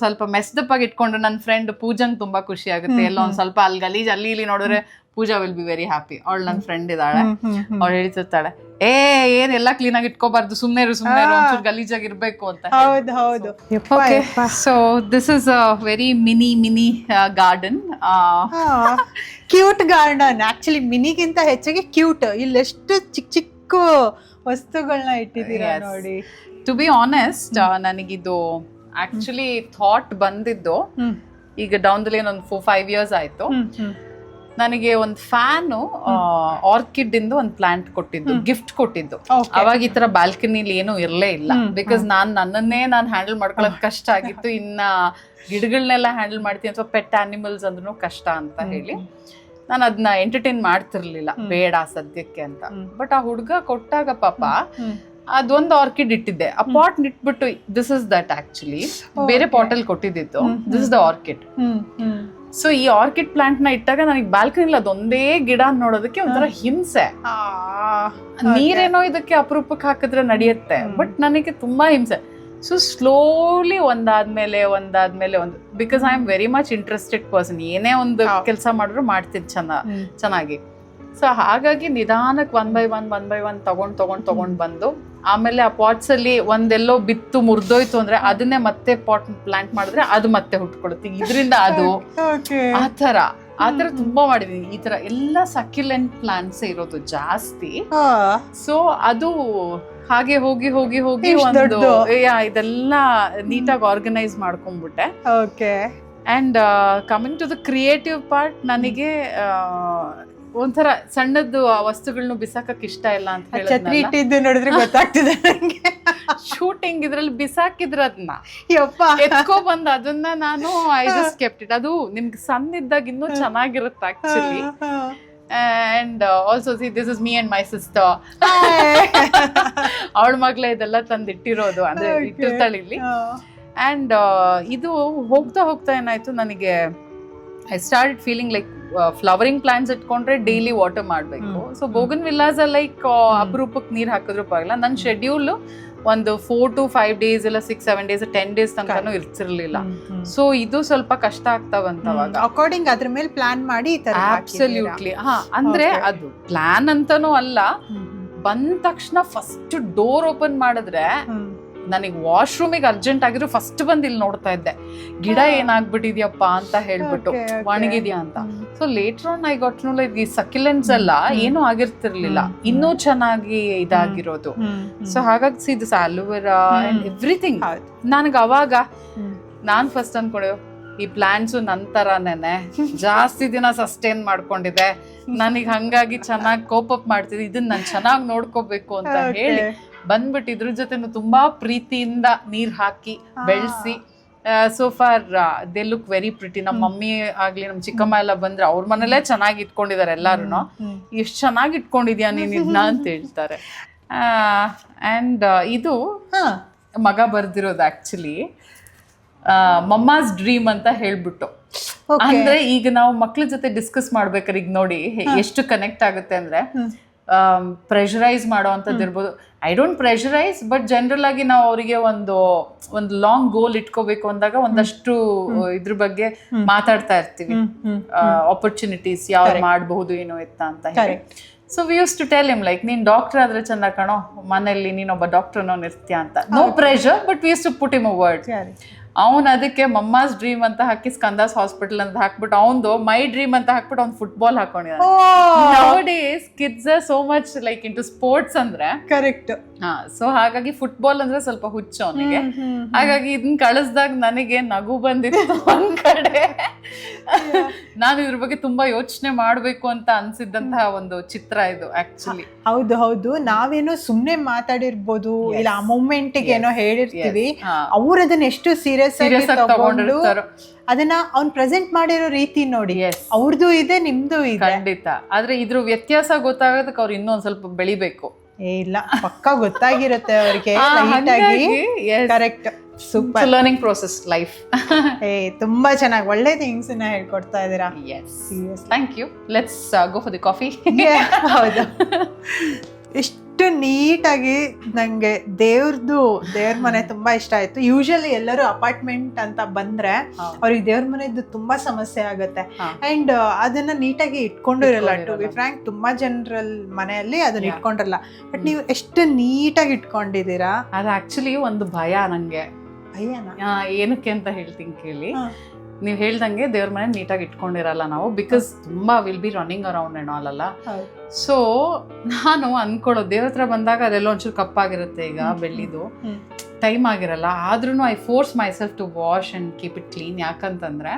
ಸ್ವಲ್ಪ ಮೆಸ್ದಪ್ ಆಗಿ ಇಟ್ಕೊಂಡು. ನನ್ನ ಫ್ರೆಂಡ್ ಪೂಜಂಗ್ ತುಂಬಾ ಖುಷಿ ಆಗುತ್ತೆ, ಎಲ್ಲ ಒಂದ್ ಸ್ವಲ್ಪ ಅಲ್ಲಿ ಗಲೀಜ್ ಅಲ್ಲಿ ಇಲ್ಲಿ ನೋಡಿದ್ರೆ ಪೂಜಾ ವಿಲ್ ಬಿ ವೆರಿ ಹ್ಯಾಪಿ. ಅವಳು ನನ್ನ ಫ್ರೆಂಡ್ ಇದ್ದಾಳೆ, ಅವಳು ಹೇಳ್ತಿರ್ತಾಳೆ, ಏನೆಲ್ಲ ಕ್ಲೀನ್ ಆಗಿ ಇಟ್ಕೋಬಾರ್ದು, ಸುಮ್ನೆ ಒಂಚೂರು ಗಲೀಜಾಗಿರ್ಬೇಕು ಅಂತ. ಹೌದು ಹೌದು. So this is a very mini garden. Cute garden. Actually ಮಿನಿಗಿಂತ ಹೆಚ್ಚಾಗಿ ಕ್ಯೂಟ್. ಇಲ್ಲಿ ಎಷ್ಟು ಚಿಕ್ಕ ಚಿಕ್ಕ ವಸ್ತುಗಳನ್ನ ಇಟ್ಟಿದ್ದೀರಾ ನೋಡಿ. ಟು ಬಿ ಆನೆಸ್ಟ್, ನನಗಿದು ಆಕ್ಚುಲಿ ಥಾಟ್ ಬಂದಿದ್ದು ಈಗ ಡೌನ್ ದ ಲೈನ್ ಒಂದು 4-5 years ಆಯ್ತು. ನನಗೆ ಒಂದು ಫ್ಯಾನು ಆರ್ಕಿಡ್ ಇಂದ ಒಂದು ಪ್ಲಾಂಟ್ ಕೊಟ್ಟಿದ್ದು, ಗಿಫ್ಟ್ ಕೊಟ್ಟಿದ್ದು. ಅವಾಗ ಈ ತರ ಬಾಲ್ಕನಿಲಿ ಏನೂ ಇರಲೇ ಇಲ್ಲ, ಬಿಕಾಸ್ ನನ್ನನ್ನೇ ನಾನು ಹ್ಯಾಂಡಲ್ ಮಾಡ್ಕೊಳ್ಳೋದು ಕಷ್ಟ ಆಗಿತ್ತು. ಇನ್ನ ಗಿಡಗಳನ್ನೆಲ್ಲ ಹ್ಯಾಂಡಲ್ ಮಾಡ್ತೀನಿ ಅಥವಾ ಪೆಟ್ ಆನಿಮಲ್ಸ್ ಅಂದ್ರೂ ಕಷ್ಟ ಅಂತ ಹೇಳಿ ನಾನು ಅದನ್ನ ಎಂಟರ್ಟೈನ್ ಮಾಡ್ತಿರ್ಲಿಲ್ಲ, ಬೇಡ ಸದ್ಯಕ್ಕೆ ಅಂತ. ಬಟ್ ಆ ಹುಡುಗ ಕೊಟ್ಟಾಗ ಪಾಪ ಅದೊಂದು ಆರ್ಕಿಡ್ ಇಟ್ಟಿದ್ದೆ, ಆ ಪಾಟ್ ಇಟ್ಬಿಟ್ಟು, ದಿಸ್ ಇಸ್ ದಟ್ ಆಕ್ಚುಲಿ, ಬೇರೆ ಪಾಟಲ್ಲಿ ಕೊಟ್ಟಿದ್ದು, this is the orchid. So ಈ ಆರ್ಕಿಡ್ ಪ್ಲಾಂಟ್ ನ ಇಟ್ಟಾಗ ನನಗೆ ಬಾಲ್ಕನಿಲಿ ಅದೊಂದೇ ಗಿಡ ನೋಡೋದಕ್ಕೆ ಒಂಥರ ಹಿಂಸೆ. ನೀರೇನೋ ಇದಕ್ಕೆ ಅಪರೂಪಕ್ಕೆ ಹಾಕಿದ್ರೆ ನಡೆಯುತ್ತೆ, ಬಟ್ ನನಗೆ ತುಂಬಾ ಹಿಂಸೆ. ಸೊ ಸ್ಲೋಲಿ ಒಂದಾದ್ಮೇಲೆ ಒಂದು, because I am very much interested person, ಏನೇ ಒಂದು ಕೆಲಸ ಮಾಡಿದ್ರು ಮಾಡ್ತೀನಿ ಚೆನ್ನಾಗಿ. ಸೊ ಹಾಗಾಗಿ ನಿಧಾನಕ್ಕೆ ಒನ್ ಬೈ ಒನ್ ತಗೊಂಡ್ ಬಂದು, ಆಮೇಲೆ ಆ ಪಾಟ್ಸ್ ಅಲ್ಲಿ ಒಂದೆಲ್ಲೋ ಬಿತ್ತು ಮುರಿದೋಯ್ತು ಅಂದ್ರೆ ಅದನ್ನೇ ಮತ್ತೆ ಪಾಟ್ ಪ್ಲಾಂಟ್ ಮಾಡಿದ್ರೆ ಅದು ಮತ್ತೆ ಹುಟ್ಕೊಡುತ್ತೆ. ಇದರಿಂದ ಅದು ಆ ತರ ತುಂಬಾ ಮಾಡಿದೀನಿ. ಈ ತರ ಎಲ್ಲ ಸಕ್ಯುಲೆಂಟ್ ಪ್ಲಾಂಟ್ಸ್ ಇರೋದು ಜಾಸ್ತಿ. ಸೊ ಅದು ಹಾಗೆ ಹೋಗಿ ಹೋಗಿ ಹೋಗಿ ಇಷ್ಟ್ ಒಂದು ದೊಡ್ಡದು. ಇದೆಲ್ಲ ನೀಟಾಗಿ ಆರ್ಗನೈಸ್ ಮಾಡ್ಕೊಂಡ್ಬಿಟ್ಟೆ. Okay. And coming to the creative part, ನನಗೆ ಒಂಥರ ಸಣ್ಣದ್ದು ಆ ವಸ್ತುಗಳನ್ನ ಬಿಸಾಕಕ್ ಇಷ್ಟ ಇಲ್ಲ ಅಂತ ಛತ್ರಿ ಹೇಳಿದ್ನಲ್ಲ. ಇಟ್ಟಿದ್ದು ನೋಡಿದ್ರೆ ಗೊತ್ತಾಗ್ತಿದೆ ನಂಗೆ. ಶೂಟಿಂಗ್ ಇದ್ರಲ್ಲಿ ಬಿಸಾಕಿದ್ರ ಅದನ್ನ ಯಪ್ಪ. ಎತ್ಕೊ ಬಂದ್ ಅದನ್ನ ನಾನು ಐ ಜಸ್ಟ್ ಕೆಪ್ಟ್ ಇಟ್. ಅದು ನಿಮ್ಗೆ ಸಣ್ಣ ಇದ್ದಾಗ ಇನ್ನೂ ಚೆನ್ನಾಗಿರುತ್ತೆ actually. And also see this is me and my sister. ಅವಳ ಮಗ್ಲೇ ಇದೆಲ್ಲ ತಂದಿಟ್ಟಿರೋದು, ಅಂದ್ರೆ ಇಟ್ಟಿರ್ತಾಳೆ ಇಲ್ಲಿ. ಅಂಡ್ ಇದು ಹೋಗ್ತಾ ಹೋಗ್ತಾ ಏನಾಯ್ತು, ನನಗೆ I start feeling like flowering plants ಇಟ್ಕೊಂಡ್ರೆ ಡೈಲಿ ವಾಟರ್ ಮಾಡಬೇಕು. ಸೊ ಬೋಗನ್ ವಿಲ್ಲಾಸ್ ಲೈಕ್ ಅಪರೂಪಕ್ಕೆ ನೀರು ಹಾಕಿದ್ರು ಪರವಾಗಿಲ್ಲ. ನನ್ನ ಶೆಡ್ಯೂಲ್ ಒಂದು 4 to 5 days ಇಲ್ಲ 6-7 days 10 days ತನಕನೂ ಇರ್ತಿರ್ಲಿಲ್ಲ. ಸೊ ಇದು ಸ್ವಲ್ಪ ಕಷ್ಟ ಆಗ್ತಾ ಬಂತವಾಗ. ಅಕಾರ್ಡಿಂಗ್ ಅದ್ರ ಮೇಲೆ ಪ್ಲಾನ್ ಮಾಡಿ ಈ ತರ ಅಬ್ಸಲ್ಯೂಟ್ಲಿ. ಅಂದ್ರೆ ಅದು ಪ್ಲಾನ್ ಅಂತಾನೂ ಅಲ್ಲ. ಬಂದ ತಕ್ಷಣ ಫಸ್ಟ್ ಡೋರ್ ಓಪನ್ ಮಾಡಿದ್ರೆ ನನಗೆ ವಾಶ್ರೂಮಿಗೆ ಅರ್ಜೆಂಟ್ ಆಗಿದ್ರು ಫಸ್ಟ್ ಬಂದು ಇಲ್ಲಿ ನೋಡ್ತಾ ಇದ್ದೆ, ಗಿಡ ಏನಾಗ್ಬಿಟ್ಟಿದ್ಯಪ್ಪ ಅಂತ ಹೇಳ್ಬಿಟ್ಟು, ಒಣಗಿದ್ಯಾ ಅಂತ. So later on I got no like ಈ ಸಕ್ಯುಲೆಂಟ್ಸ್ ಎಲ್ಲ ಏನೂ ಆಗಿರ್ತಿರ್ಲಿಲ್ಲ, ಇನ್ನೂ ಚೆನ್ನಾಗಿ ಇದಾಗಿರೋದು. ಸೊ ಹಾಗಾಗಿ see this aloe vera and everything. ನನಗೆ ಅವಾಗ ನಾನ್ ಫಸ್ಟ್ ಅನ್ಕೊಂಡೆ, ಈ ಪ್ಲಾಂಟ್ಸು ನಂತರನೇನೆ ಜಾಸ್ತಿ ದಿನ ಸಸ್ಟೈನ್ ಮಾಡ್ಕೊಂಡಿದೆ, ನನಗೆ ಹಂಗಾಗಿ ಚೆನ್ನಾಗಿ ಕೋಪ್ ಅಪ್ ಮಾಡ್ತಿದ್ದೆ, ಇದನ್ನ ನಾನು ಚೆನ್ನಾಗಿ ನೋಡ್ಕೋಬೇಕು ಅಂತ ಹೇಳಿ ಬಂದ್ಬಿಟ್ಟು ಇದ್ರ ಜೊತೆ ತುಂಬಾ ಪ್ರೀತಿಯಿಂದ ನೀರ್ ಹಾಕಿ ಬೆಳೆಸಿ. So for they look very pretty. ನಮ್ಮ ಮಮ್ಮಿ ಆಗ್ಲಿ ನಮ್ಮ ಚಿಕ್ಕಮ್ಮ ಎಲ್ಲ ಬಂದ್ರೆ ಅವ್ರ ಮನೇಲೆ ಚೆನ್ನಾಗಿ ಇಟ್ಕೊಂಡಿದ್ದಾರೆ ಎಲ್ಲಾರು. ಎಷ್ಟ್ ಚೆನ್ನಾಗಿ ಇಟ್ಕೊಂಡಿದ್ಯಾ ನೀನ್ ಇದನ್ನ ಅಂತ ಹೇಳ್ತಾರೆ. ಅಂಡ್ ಇದು ಮಗ ಬರ್ದಿರೋದು ಆಕ್ಚುಲಿ ಮಮ್ಮಾಸ್ ಡ್ರೀಮ್ ಅಂತ ಹೇಳ್ಬಿಟ್ಟು. ಅಂದ್ರೆ ಈಗ ನಾವು ಮಕ್ಳ ಜೊತೆ ಡಿಸ್ಕಸ್ ಮಾಡ್ಬೇಕಾದ್ರೆ ಈಗ ನೋಡಿ ಎಷ್ಟು ಕನೆಕ್ಟ್ ಆಗುತ್ತೆ ಅಂದ್ರೆ, ಪ್ರೆಷರೈಸ್ ಮಾಡೋ ಅಂಥದ್ದು ಇರ್ಬೋದು. I don't pressurise, but general ಆಗಿ ನಾವು ಅವರಿಗೆ ಒಂದು ಲಾಂಗ್ ಗೋಲ್ ಇಟ್ಕೋಬೇಕು ಅಂದಾಗ ಒಂದಷ್ಟು ಇದ್ರ ಬಗ್ಗೆ ಮಾತಾಡ್ತಾ ಇರ್ತೀವಿ, ಆಪರ್ಚುನಿಟೀಸ್ ಯಾವ್ದು ಮಾಡಬಹುದು ಏನೋ ಎತ್ತ ಅಂತ ಹೇಳಿ. So we use to tell him like, ನೀನ್ ಡಾಕ್ಟರ್ ಆದ್ರೆ ಚಂದ ಕಣೋ, ಮನೆಯಲ್ಲಿ ನೀನೊಬ್ಬ ಡಾಕ್ಟರ್ ಅನ್ನೋ ಇರ್ತೀಯ ಅಂತ. No pressure, but we use to put him a word. ಅವ್ನು ಅದಕ್ಕೆ ಮಮ್ಮಾಸ್ ಡ್ರೀಮ್ ಅಂತ ಹಾಕಿ ಸ್ಕಂದಾಸ್ ಹಾಸ್ಪಿಟಲ್ ಅಂತ ಹಾಕ್ಬಿಟ್ಟು ಅವನ್ದು ಮೈ ಡ್ರೀಮ್ ಅಂತ ಹಾಕ್ಬಿಟ್ಟು ಅವ್ನು ಫುಟ್ಬಾಲ್ ಹಾಕೊಂಡಿದ್ದಾನೆ. ನೌಡೇಸ್ kids are so much like into sports ಅಂದ್ರೆ. ಕರೆಕ್ಟ್. ಸೊ ಹಾಗಾಗಿ ಫುಟ್ಬಾಲ್ ಅಂದ್ರೆ ಸ್ವಲ್ಪ ಹುಚ್ಚು ಅವನಿಗೆ. ಹಾಗಾಗಿ ಇದನ್ನ ಕಳಿಸ್ದಾಗ ನನಗೆ ನಗು ಬಂದಿತ್ತು ಒಂದ್ ಕಡೆ. ನಾನು ಇದ್ರ ಬಗ್ಗೆ ತುಂಬಾ ಯೋಚನೆ ಮಾಡ್ಬೇಕು ಅಂತ ಅನ್ಸಿದ್ದಂತಹ ಒಂದು ಚಿತ್ರ ಇದು ಆಕ್ಚುಲಿ. ಹೌದು ಹೌದು, ನಾವೇನೋ ಸುಮ್ನೆ ಮಾತಾಡಿರ್ಬೋದು, ಇಲ್ಲ ಆ ಮೂಮೆಂಟ್ಗೆ ಏನೋ ಹೇಳಿರ್ತೀವಿ, ಅವ್ರು ಅದನ್ನ ಎಷ್ಟು ಸೀರಿಯಸ್ ಆಗಿ ತಗೊಂಡು ಅದನ್ನ ಅವ್ನ್ ಪ್ರೆಸೆಂಟ್ ಮಾಡಿರೋ ರೀತಿ ನೋಡಿ, ಅವ್ರದ್ದು ಇದೆ ನಿಮ್ದು ಇದೆ. ಖಂಡಿತ. ಆದ್ರೆ ಇದ್ರ ವ್ಯತ್ಯಾಸ ಗೊತ್ತಾಗೋದಕ್ಕೆ ಅವ್ರು ಇನ್ನೊಂದ್ ಸ್ವಲ್ಪ ಬೆಳಿಬೇಕು. ಇಲ್ಲ, ಪಕ್ಕಾ ಗೊತ್ತಾಗಿರುತ್ತೆ ಅವ್ರಿಗೆ. Correct. Super learning process life. ತುಂಬಾ ಚೆನ್ನಾಗಿ ಒಳ್ಳೆ ಥಿಂಗ್ಸ್ ಹೇಳ್ಕೊಡ್ತಾ ಇದ್ದೀರಾ. Thank you. Let's go for the coffee. ಹೌದು. ಎಷ್ಟು ನೀಟಾಗಿ ನಂಗೆ ದೇವ್ರ ಮನೆ ತುಂಬಾ ಇಷ್ಟ ಆಯ್ತು. ಯೂಶಲಿ ಎಲ್ಲರೂ ಅಪಾರ್ಟ್ಮೆಂಟ್ ಅಂತ ಬಂದ್ರೆ ಅವ್ರಿಗೆ ದೇವ್ರ ಮನೆದು ತುಂಬಾ ಸಮಸ್ಯೆ ಆಗುತ್ತೆ. ಅಂಡ್ ಅದನ್ನ ನೀಟಾಗಿ ಇಟ್ಕೊಂಡು ಇರಲ್ಲ. ಟು ಬಿ ಫ್ರಾಂಕ್, ತುಂಬಾ ಜನರಲ್ ಮನೆಯಲ್ಲಿ ಅದನ್ನ ಇಟ್ಕೊಂಡಿರಲ್ಲ. ಬಟ್ ನೀವು ಎಷ್ಟು ನೀಟಾಗಿ ಇಟ್ಕೊಂಡಿದ್ದೀರಾ. ಅದು ಆಕ್ಚುಲಿ ಒಂದು ಭಯ ನಂಗೆ. ಏನಕ್ಕೆ ಅಂತ ಹೇಳ್ತೀನಿ ಕೇಳಿ. ನೀವ್ ಹೇಳ್ದಂಗೆ ದೇವ್ರ ಮನೆ ನೀಟಾಗಿ ಇಟ್ಕೊಂಡಿರಲ್ಲ ನಾವು, ಬಿಕಾಸ್ ತುಂಬಾ will be running around and all ಅಲ್ಲ. ಸೊ ನಾನು ಅನ್ಕೊಳ್ಳೋದು, ದೇವ್ರ ಹತ್ರ ಬಂದಾಗ ಅದೆಲ್ಲ ಒಂಚೂರು ಕಪ್ಪಾಗಿರುತ್ತೆ, ಈಗ ಬೆಳ್ಳಿದು ಟೈಮ್ ಆಗಿರಲ್ಲ. ಆದ್ರೂ I force myself to wash and keep it clean. ಯಾಕಂತಂದ್ರೆ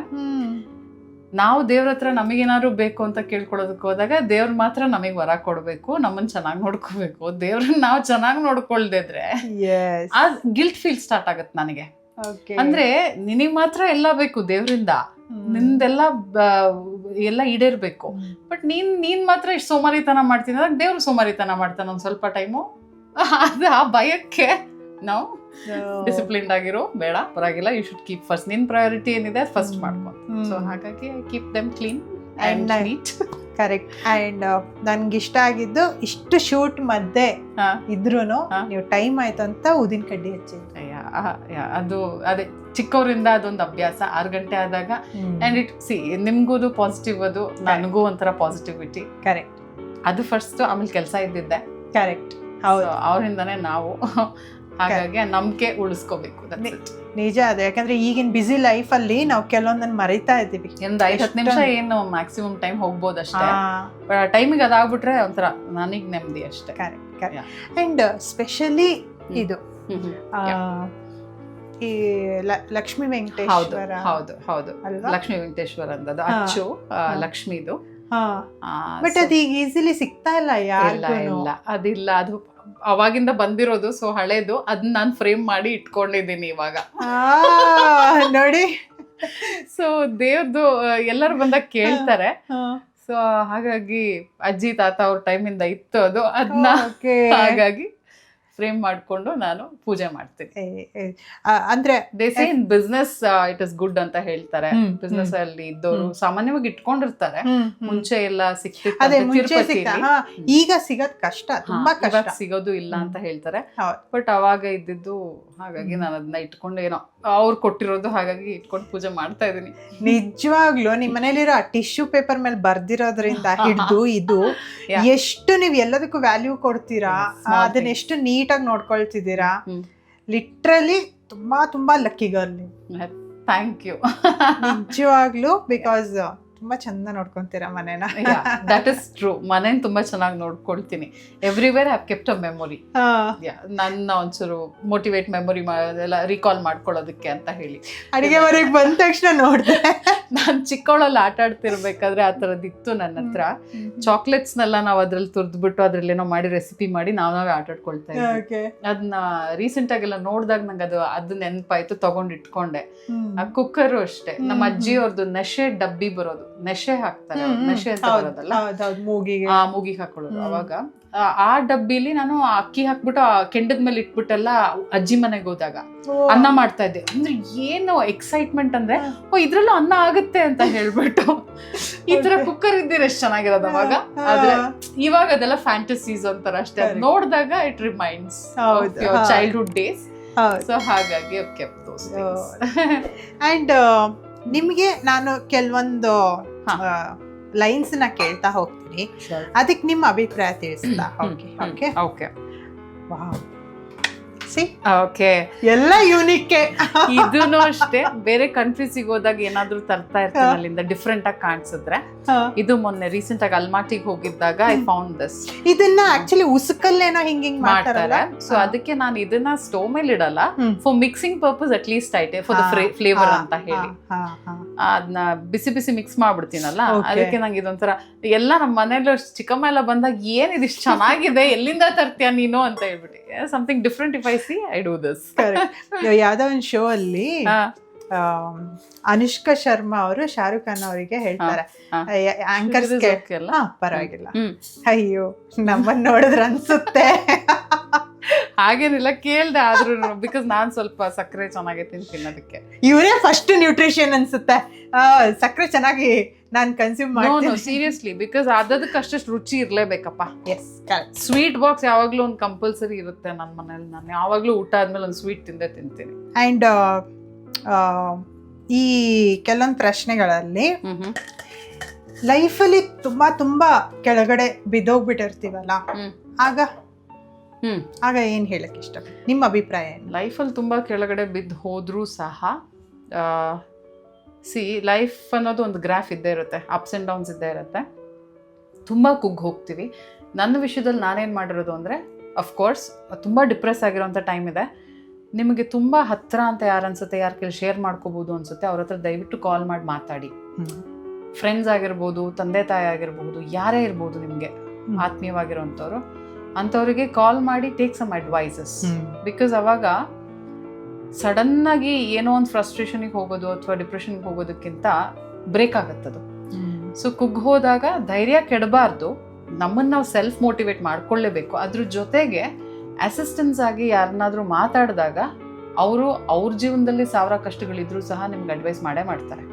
ನಾವು ದೇವ್ರ ಹತ್ರ ನಮಗೇನಾದ್ರು ಬೇಕು ಅಂತ ಕೇಳ್ಕೊಳ್ಳೋದಕ್ಕೆ ಹೋದಾಗ ದೇವ್ರ ಮಾತ್ರ ನಮಗ್ ವರ ಕೊಡ್ಬೇಕು, ನಮ್ಮನ್ನ ಚೆನ್ನಾಗಿ ನೋಡ್ಕೋಬೇಕು. ದೇವ್ರನ್ನ ನಾವು ಚೆನ್ನಾಗಿ ನೋಡ್ಕೊಳ್ದಿದ್ರೆ ಆ ಗಿಲ್ಟ್ ಫೀಲ್ ಸ್ಟಾರ್ಟ್ ಆಗತ್ತೆ ನನಗೆ. ಅಂದ್ರೆ ನಿನಗ್ ಮಾತ್ರ ಎಲ್ಲ ಬೇಕು ದೇವ್ರಿಂದ, ನಿಂದೆಲ್ಲ ಎಲ್ಲ ಈಡೇರ್ಬೇಕು. ಬಟ್ ನೀನ್ ಮಾತ್ರ ಇಷ್ಟು ಸೋಮಾರಿತನ ಮಾಡ್ತೀನಿ ಅಂದಾಗ ದೇವ್ರು ಸೋಮಾರಿತನ ಮಾಡ್ತಾನೆ ಒಂದ್ ಸ್ವಲ್ಪ ಟೈಮು. ಅದು ಆ ಭಯಕ್ಕೆ ನಾವು ಡಿಸಿಪ್ಲಿನ್ಡ್ ಆಗಿರೋ, ಬೇಡ ಪರವಾಗಿಲ್ಲ, ಯು ಶುಡ್ ಕೀಪ್ ಫಸ್ಟ್, ನಿನ್ ಪ್ರಯಾರಿಟಿ ಏನಿದೆ ಫಸ್ಟ್ ಮಾಡ್ಕೊ. ಸೊ ಹಾಗಾಗಿ I keep them clean and neat. Correct. And ನನ್ಗೆ ಇಷ್ಟ ಆಗಿದ್ದು, ಇಷ್ಟು ಶೂಟ್ ಮಧ್ಯೆ ಇದ್ರೂನು ನೀವು ಟೈಮ್ ಆಯ್ತು ಅಂತ ಉದಿನ ಕಡ್ಡಿ ಹಚ್ಚಿದ್ರಿ. ಅದು ಅದೇ ಚಿಕ್ಕವರಿಂದ ಅದೊಂದು ಅಭ್ಯಾಸ. 6 ಗಂಟೆ ಆದಾಗ ಅಂಡ್ ಇಟ್ ಸಿ ನಿಮ್ಗೂ ಪಾಸಿಟಿವ್, ಅದು ನನಗೂ ಒಂಥರ ಪಾಸಿಟಿವಿಟಿ. ಕರೆಕ್ಟ್. ಅದು ಫಸ್ಟ್. ಆಮೇಲೆ ಕೆಲಸ ಇದ್ದಿದ್ದೆ. ಕರೆಕ್ಟ್. ಹೌದು, ಅವರಿಂದಾನೇ ನಾವು ಹಾಗಾಗಿ ನಂಬಿಕೆ ಉಳಿಸ್ಕೋಬೇಕು. ನಿಜ ಅದು. ಯಾಕಂದ್ರೆ ಈಗಿನ ಬಿಸಿ ಲೈಫ್ ಅಲ್ಲಿ ನಾವು ಕೆಲವೊಂದನ್ನ ಮರಿತಾ ಇದ್ದೀವಿ. ಒಂದು 5-10 ನಿಮಿಷ ಏನು ಮ್ಯಾಕ್ಸಿಮಮ್ ಟೈಮ್ ಹೋಗ್ಬೋದು ಅಷ್ಟೇ. ಟೈಮಿಗೆ ಅದಾಗ್ಬಿಟ್ರೆ ಒಂಥರ ನನಗ್ ನೆಮ್ಮದಿ ಅಷ್ಟೇ. ಕರೆಕ್ಟ್ ಅಂಡ್ ಸ್ಪೆಷಲಿ ಇದು ಈ ಲಕ್ಷ್ಮೀ ವೆಂಕಟೇಶ್ವರ. ಹೌದು ಹೌದು, ಲಕ್ಷ್ಮೀ ವೆಂಕಟೇಶ್ವರ ಅಂತದ್ದು ಅಚ್ಚು ಲಕ್ಷ್ಮೀದು. ಬಟ್ ಅದು ಈಗ ಈಸಿಲಿ ಸಿಗ್ತಾ ಇಲ್ಲ ಯಾರಿಗೂ. ಇಲ್ಲ ಅದಿಲ್ಲ, ಅದು ಅವಾಗಿಂದ ಬಂದಿರೋದು, ಸೊ ಹಳೇದು. ಅದನ್ನ ನಾನು ಫ್ರೇಮ್ ಮಾಡಿ ಇಟ್ಕೊಂಡಿದ್ದೀನಿ ಇವಾಗ. ನೋಡಿ, ಸೊ ದೇವ್ರದ್ದು ಎಲ್ಲರೂ ಬಂದಾಗ ಕೇಳ್ತಾರೆ. ಸೊ ಹಾಗಾಗಿ ಅಜ್ಜಿ ತಾತ ಅವ್ರ ಟೈಮಿಂದ ಇತ್ತು ಅದು, ಅದನ್ನ ಹಾಗಾಗಿ ಫ್ರೇಮ್ ಮಾಡ್ಕೊಂಡು ನಾನು ಪೂಜೆ ಮಾಡ್ತೀನಿ. ಅಂದ್ರೆ they say in business it is good ಅಂತ ಹೇಳ್ತಾರೆ. ಬಿಸ್ನೆಸ್ ಅಲ್ಲಿ ಇದ್ದವರು ಸಾಮಾನ್ಯವಾಗಿ ಇಟ್ಕೊಂಡಿರ್ತಾರೆ. ಮುಂಚೆ ಎಲ್ಲ ಸಿಗ್ತಿತ್ತು, ಈಗ ಸಿಗೋದ್ ಕಷ್ಟ, ತುಂಬಾ ಕಷ್ಟ, ಸಿಗೋದು ಇಲ್ಲ ಅಂತ ಹೇಳ್ತಾರೆ. ಬಟ್ ಅವಾಗ ಇದ್ದಿದ್ದು, ಹಾಗಾಗಿ ನಾನು ಅದನ್ನ ಇಟ್ಕೊಂಡು ಏನೋ ಅವ್ರು ಕೊಟ್ಟಿರೋದು, ಹಾಗಾಗಿ ಇಟ್ಕೊಂಡು ಪೂಜೆ ಮಾಡ್ತಾ ಇದೀನಿ. ನಿಜವಾಗ್ಲೂ ನಿಮ್ ಮನೇಲಿರೋ ಟಿಶ್ಯೂ ಪೇಪರ್ ಮೇಲೆ ಬರ್ದಿರೋದ್ರಿಂದ ಹಿಡಿದು ಇದು ಎಷ್ಟು ನೀವ್ ಎಲ್ಲದಕ್ಕೂ ವ್ಯಾಲ್ಯೂ ಕೊಡ್ತೀರಾ, ಅದನ್ನ ಎಷ್ಟು ನೀಟಾಗಿ ನೋಡ್ಕೊಳ್ತಿದ್ದೀರಾ. ಲಿಟ್ರಲಿ ತುಂಬಾ ತುಂಬಾ ಲಕ್ಕಿ ಗರ್ಲ್ ನೀವು. Thank you. ನಿಜವಾಗ್ಲೂ, ಬಿಕಾಸ್ ತುಂಬಾ ಚಂದ ನೋಡ್ಕೊಂತೀರಾ ಮನೇನ. That is true. ಮನೇನ ತುಂಬಾ ಚೆನ್ನಾಗಿ ನೋಡ್ಕೊಳ್ತೀನಿ. Everywhere have kept a memory. ನನ್ನ ಒಂಚೂರು ಮೋಟಿವೇಟ್ ಮೆಮೊರಿ ಎಲ್ಲ ರೀಕಾಲ್ ಮಾಡ್ಕೊಳ್ಳೋದಕ್ಕೆ ಅಂತ ಹೇಳಿ. ಅಡಿಗೆ ಮನೆಗೆ ಬಂದ ತಕ್ಷಣ ನೋಡ್ದೆ, ನಾನು ಚಿಕ್ಕವಳಲ್ಲಿ ಆಟ ಆಡ್ತಿರ್ಬೇಕಾದ್ರೆ ಆ ಥರದ್ದಿತ್ತು ನನ್ನ ಹತ್ರ. ಚಾಕ್ಲೇಟ್ಸ್ನೆಲ್ಲ ನಾವು ಅದ್ರಲ್ಲಿ ತುರ್ದ್ಬಿಟ್ಟು ಅದ್ರಲ್ಲೇನೋ ಮಾಡಿ ರೆಸಿಪಿ ಮಾಡಿ ನಾವೇ ಆಟ ಆಡ್ಕೊಳ್ತಾ ಇದ್ವಿ. ಅದನ್ನ ರೀಸೆಂಟ್ ಆಗೆಲ್ಲ ನೋಡಿದಾಗ ನಂಗೆ ಅದು ನೆನಪಾಯ್ತು, ತಗೊಂಡ್ ಇಟ್ಕೊಂಡೆ. ಆ ಕುಕ್ಕರು ಅಷ್ಟೇ, ನಮ್ಮ ಅಜ್ಜಿಯವ್ರದ್ದು ನೆಶೆ ಡಬ್ಬಿ ಬರೋದು, ನೆಶೆ ಹಾಕ್ತಾರೆ, ನೆಶೆ ಅಂತ ಬರೋದಲ್ಲ, ಮೂಗಿಗೆ ಹಾಕೊಳ್ಳೋದು. ಅವಾಗ ಆ ಡಬ್ಬಿಲಿ ನಾನು ಅಕ್ಕಿ ಹಾಕ್ಬಿಟ್ಟು ಆ ಕೆಂಡದ ಮೇಲೆ ಇಟ್ಬಿಟ್ಟೆಲ್ಲ ಅಜ್ಜಿ ಮನೆಗೆ ಹೋದಾಗ ಅನ್ನ ಮಾಡ್ತಾ ಇದ್ದೆ. ಅಂದ್ರೆ ಏನು ಎಕ್ಸೈಟ್ಮೆಂಟ್ ಅಂದ್ರೆ, ಇದ್ರಲ್ಲೂ ಅನ್ನ ಆಗುತ್ತೆ ಅಂತ ಹೇಳ್ಬಿಟ್ಟು. ಈ ತರ ಕುಕ್ಕರ್ ಇದ್ದೀರ ಎಷ್ಟು ಚೆನ್ನಾಗಿರೋದು ಅವಾಗ. ಆದ್ರೆ ಇವಾಗ ಅದೆಲ್ಲ ಫ್ಯಾಂಟಸೀಸ್ ಅಂತಾರ ಅಷ್ಟೇ. ನೋಡಿದಾಗ it reminds childhood days. So ಹಾಗಾಗಿ ಅಂಡ್ ನಿಮ್ಗೆ ನಾನು ಕೆಲವೊಂದು ಲೈನ್ಸ್ ನ ಕೇಳ್ತಾ ಹೋಗ್ತೀನಿ, ಅದಕ್ಕೆ ನಿಮ್ಮ ಅಭಿಪ್ರಾಯ ತಿಳಿಸ್ತಾ. ಓಕೆ. ಎಲ್ಲ ಯೂನಿಕ್. ಇದನ್ನು ಅಷ್ಟೇ, ಬೇರೆ ಕಂಟ್ರೀಸಿಗೆ ಹೋದಾಗ ಏನಾದ್ರು ತರ್ತಾ ಇರ್ತೀನಿ ಅಲ್ಲಿಂದ, ಡಿಫ್ರೆಂಟ್ ಆಗಿ ಕಾಣಿಸಿದ್ರೆ. ಇದು ಮೊನ್ನೆ ರೀಸೆಂಟ್ ಆಗಿ ಅಲ್ಮಾಟಿಗೆ ಹೋಗಿದ್ದಾಗ ಐ ಫೌಂಡ್ ದಿಸ್. ಇದನ್ನ ಆಕ್ಚುಲಿ ಉಸುಕಲ್ಲೇನೋ ಹಿಂಗ್ ಮಾಡ್ತಾರೆ. ಸೊ ಅದಕ್ಕೆ ನಾನು ಇದನ್ನ ಸ್ಟೋವ್ ಮೇಲೆ ಇಡಲ್ಲ, for mixing purpose at least ಐಟೆ ಫಾರ್ ದ ಫ್ಲೇವರ್ ಅಂತ ಹೇಳಿ ಅದನ್ನ ಬಿಸಿ ಬಿಸಿ ಮಿಕ್ಸ್ ಮಾಡ್ಬಿಡ್ತೀನಲ್ಲ. ಅದಕ್ಕೆ ನಂಗೆ ಇದೊಂಥರ, ಎಲ್ಲ ನಮ್ಮ ಮನೇಲಿ ಚಿಕ್ಕಮ್ಮ ಎಲ್ಲ ಬಂದಾಗ ಏನ್ ಇದಿಷ್ಟು ಚೆನ್ನಾಗಿದೆ, ಎಲ್ಲಿಂದ ತರ್ತೀಯ ನೀನು ಅಂತ ಹೇಳ್ಬಿಟ್ಟು, something different. If I C I do this. ಯಾವ್ದೋ ಒಂದು ಶೋ ಅಲ್ಲಿ ಅನುಷ್ಕಾ ಶರ್ಮಾ ಅವರು ಶಾರುಖ್ ಖಾನ್ ಅವರಿಗೆ ಹೇಳ್ತಾರೆ, ಆಂಕರ್ಸ್ ಪರವಾಗಿಲ್ಲ, ಅಯ್ಯೋ ನಮ್ಮನ್ನ ನೋಡಿದ್ರ ಅನ್ಸುತ್ತೆ. ಹಾಗೇನಿಲ್ಲ, ಕೇಳ್ದೆ ಆದ್ರೂ, ಬಿಕಾಸ್ ನಾನ್ ಸ್ವಲ್ಪ ಸಕ್ಕರೆ ಚೆನ್ನಾಗಿ ತಿನ್ನೋದಕ್ಕೆ. ಇವರೇ ಫಸ್ಟ್ ನ್ಯೂಟ್ರಿಷನ್ ಅನ್ಸುತ್ತೆ, ಸಕ್ಕರೆ ಚೆನ್ನಾಗಿ ನಾನು ಕನ್ಸ್ಯೂಮ್ ಮಾಡ್ತೀನಿ. ಸೀರಿಯಸ್ಲಿ, ಬಿಕಾಸ್ ಅದಕ್ಕೆ ಅಷ್ಟು ರುಚಿ ಇರ್ಲೇಬೇಕಪ್ಪ. ಸ್ವೀಟ್ ಬಾಕ್ಸ್ ಯಾವಾಗ್ಲೂ ಒಂದು ಕಂಪಲ್ಸರಿ ಇರುತ್ತೆ ನನ್ನ ಮನೇಲಿ. ನಾನು ಯಾವಾಗ್ಲೂ ಊಟ ಆದ್ಮೇಲೆ ಒಂದು ಸ್ವೀಟ್ ತಿಂತೀನಿ. ಅಂಡ್ ಈ ಕೆಲವೊಂದು ಪ್ರಶ್ನೆಗಳಲ್ಲಿ ಲೈಫಲ್ಲಿ ತುಂಬಾ ತುಂಬಾ ಕೆಳಗಡೆ ಬಿದ್ದೋಗ್ಬಿಟ್ಟಿರ್ತೀವಲ್ಲ, ಆಗ ಏನ್ ಹೇಳಕ್ ಇಷ್ಟ, ನಿಮ್ಮ ಅಭಿಪ್ರಾಯ ಏನು? ಲೈಫಲ್ಲಿ ತುಂಬಾ ಕೆಳಗಡೆ ಬಿದ್ದು ಹೋದ್ರೂ ಸಹ, ಲೈಫ್ ಅನ್ನೋದು ಒಂದು ಗ್ರಾಫ್ ಇದ್ದೇ ಇರುತ್ತೆ, ಅಪ್ಸ್ ಆ್ಯಂಡ್ ಡೌನ್ಸ್ ಇದ್ದೇ ಇರುತ್ತೆ. ತುಂಬ ಕುಗ್ಗಿ ಹೋಗ್ತೀವಿ. ನನ್ನ ವಿಷಯದಲ್ಲಿ ನಾನೇನು ಮಾಡಿರೋದು ಅಂದರೆ, ಅಫ್ಕೋರ್ಸ್ ತುಂಬ ಡಿಪ್ರೆಸ್ ಆಗಿರೋಂಥ ಟೈಮ್ ಇದೆ. ನಿಮಗೆ ತುಂಬ ಹತ್ತಿರ ಅಂತ ಯಾರು ಅನ್ಸುತ್ತೆ, ಯಾರ ಕೈಲಿ ಶೇರ್ ಮಾಡ್ಕೋಬೋದು ಅನ್ಸುತ್ತೆ, ಅವ್ರ ಹತ್ರ ದಯವಿಟ್ಟು ಕಾಲ್ ಮಾಡಿ ಮಾತಾಡಿ. ಫ್ರೆಂಡ್ಸ್ ಆಗಿರ್ಬೋದು, ತಂದೆ ತಾಯಿ ಆಗಿರ್ಬೋದು, ಯಾರೇ ಇರ್ಬೋದು ನಿಮಗೆ ಆತ್ಮೀಯವಾಗಿರೋಂಥವ್ರು, ಅಂಥವ್ರಿಗೆ ಕಾಲ್ ಮಾಡಿ ಟೇಕ್ ಸಮ್ ಅಡ್ವೈಸಸ್. ಬಿಕಾಸ್ ಅವಾಗ ಸಡನ್ನಾಗಿ ಏನೋ ಒಂದು ಫ್ರಸ್ಟ್ರೇಷನಿಗೆ ಹೋಗೋದು ಅಥವಾ ಡಿಪ್ರೆಷನ್ಗೆ ಹೋಗೋದಕ್ಕಿಂತ ಬ್ರೇಕ್ ಆಗತ್ತದು. ಸೊ ಕುಗ್ಗಿ ಹೋದಾಗ ಧೈರ್ಯ ಕೆಡಬಾರ್ದು, ನಮ್ಮನ್ನು ನಾವು ಸೆಲ್ಫ್ ಮೋಟಿವೇಟ್ ಮಾಡ್ಕೊಳ್ಳೇಬೇಕು. ಅದ್ರ ಜೊತೆಗೆ ಅಸಿಸ್ಟೆನ್ಸ್ ಆಗಿ ಯಾರನ್ನಾದ್ರೂ ಮಾತಾಡಿದಾಗ ಅವರು ಅವ್ರ ಜೀವನದಲ್ಲಿ 1000 ಕಷ್ಟಗಳಿದ್ರೂ ಸಹ ನಿಮ್ಗೆ ಅಡ್ವೈಸ್ ಮಾಡೇ ಮಾಡ್ತಾರೆ.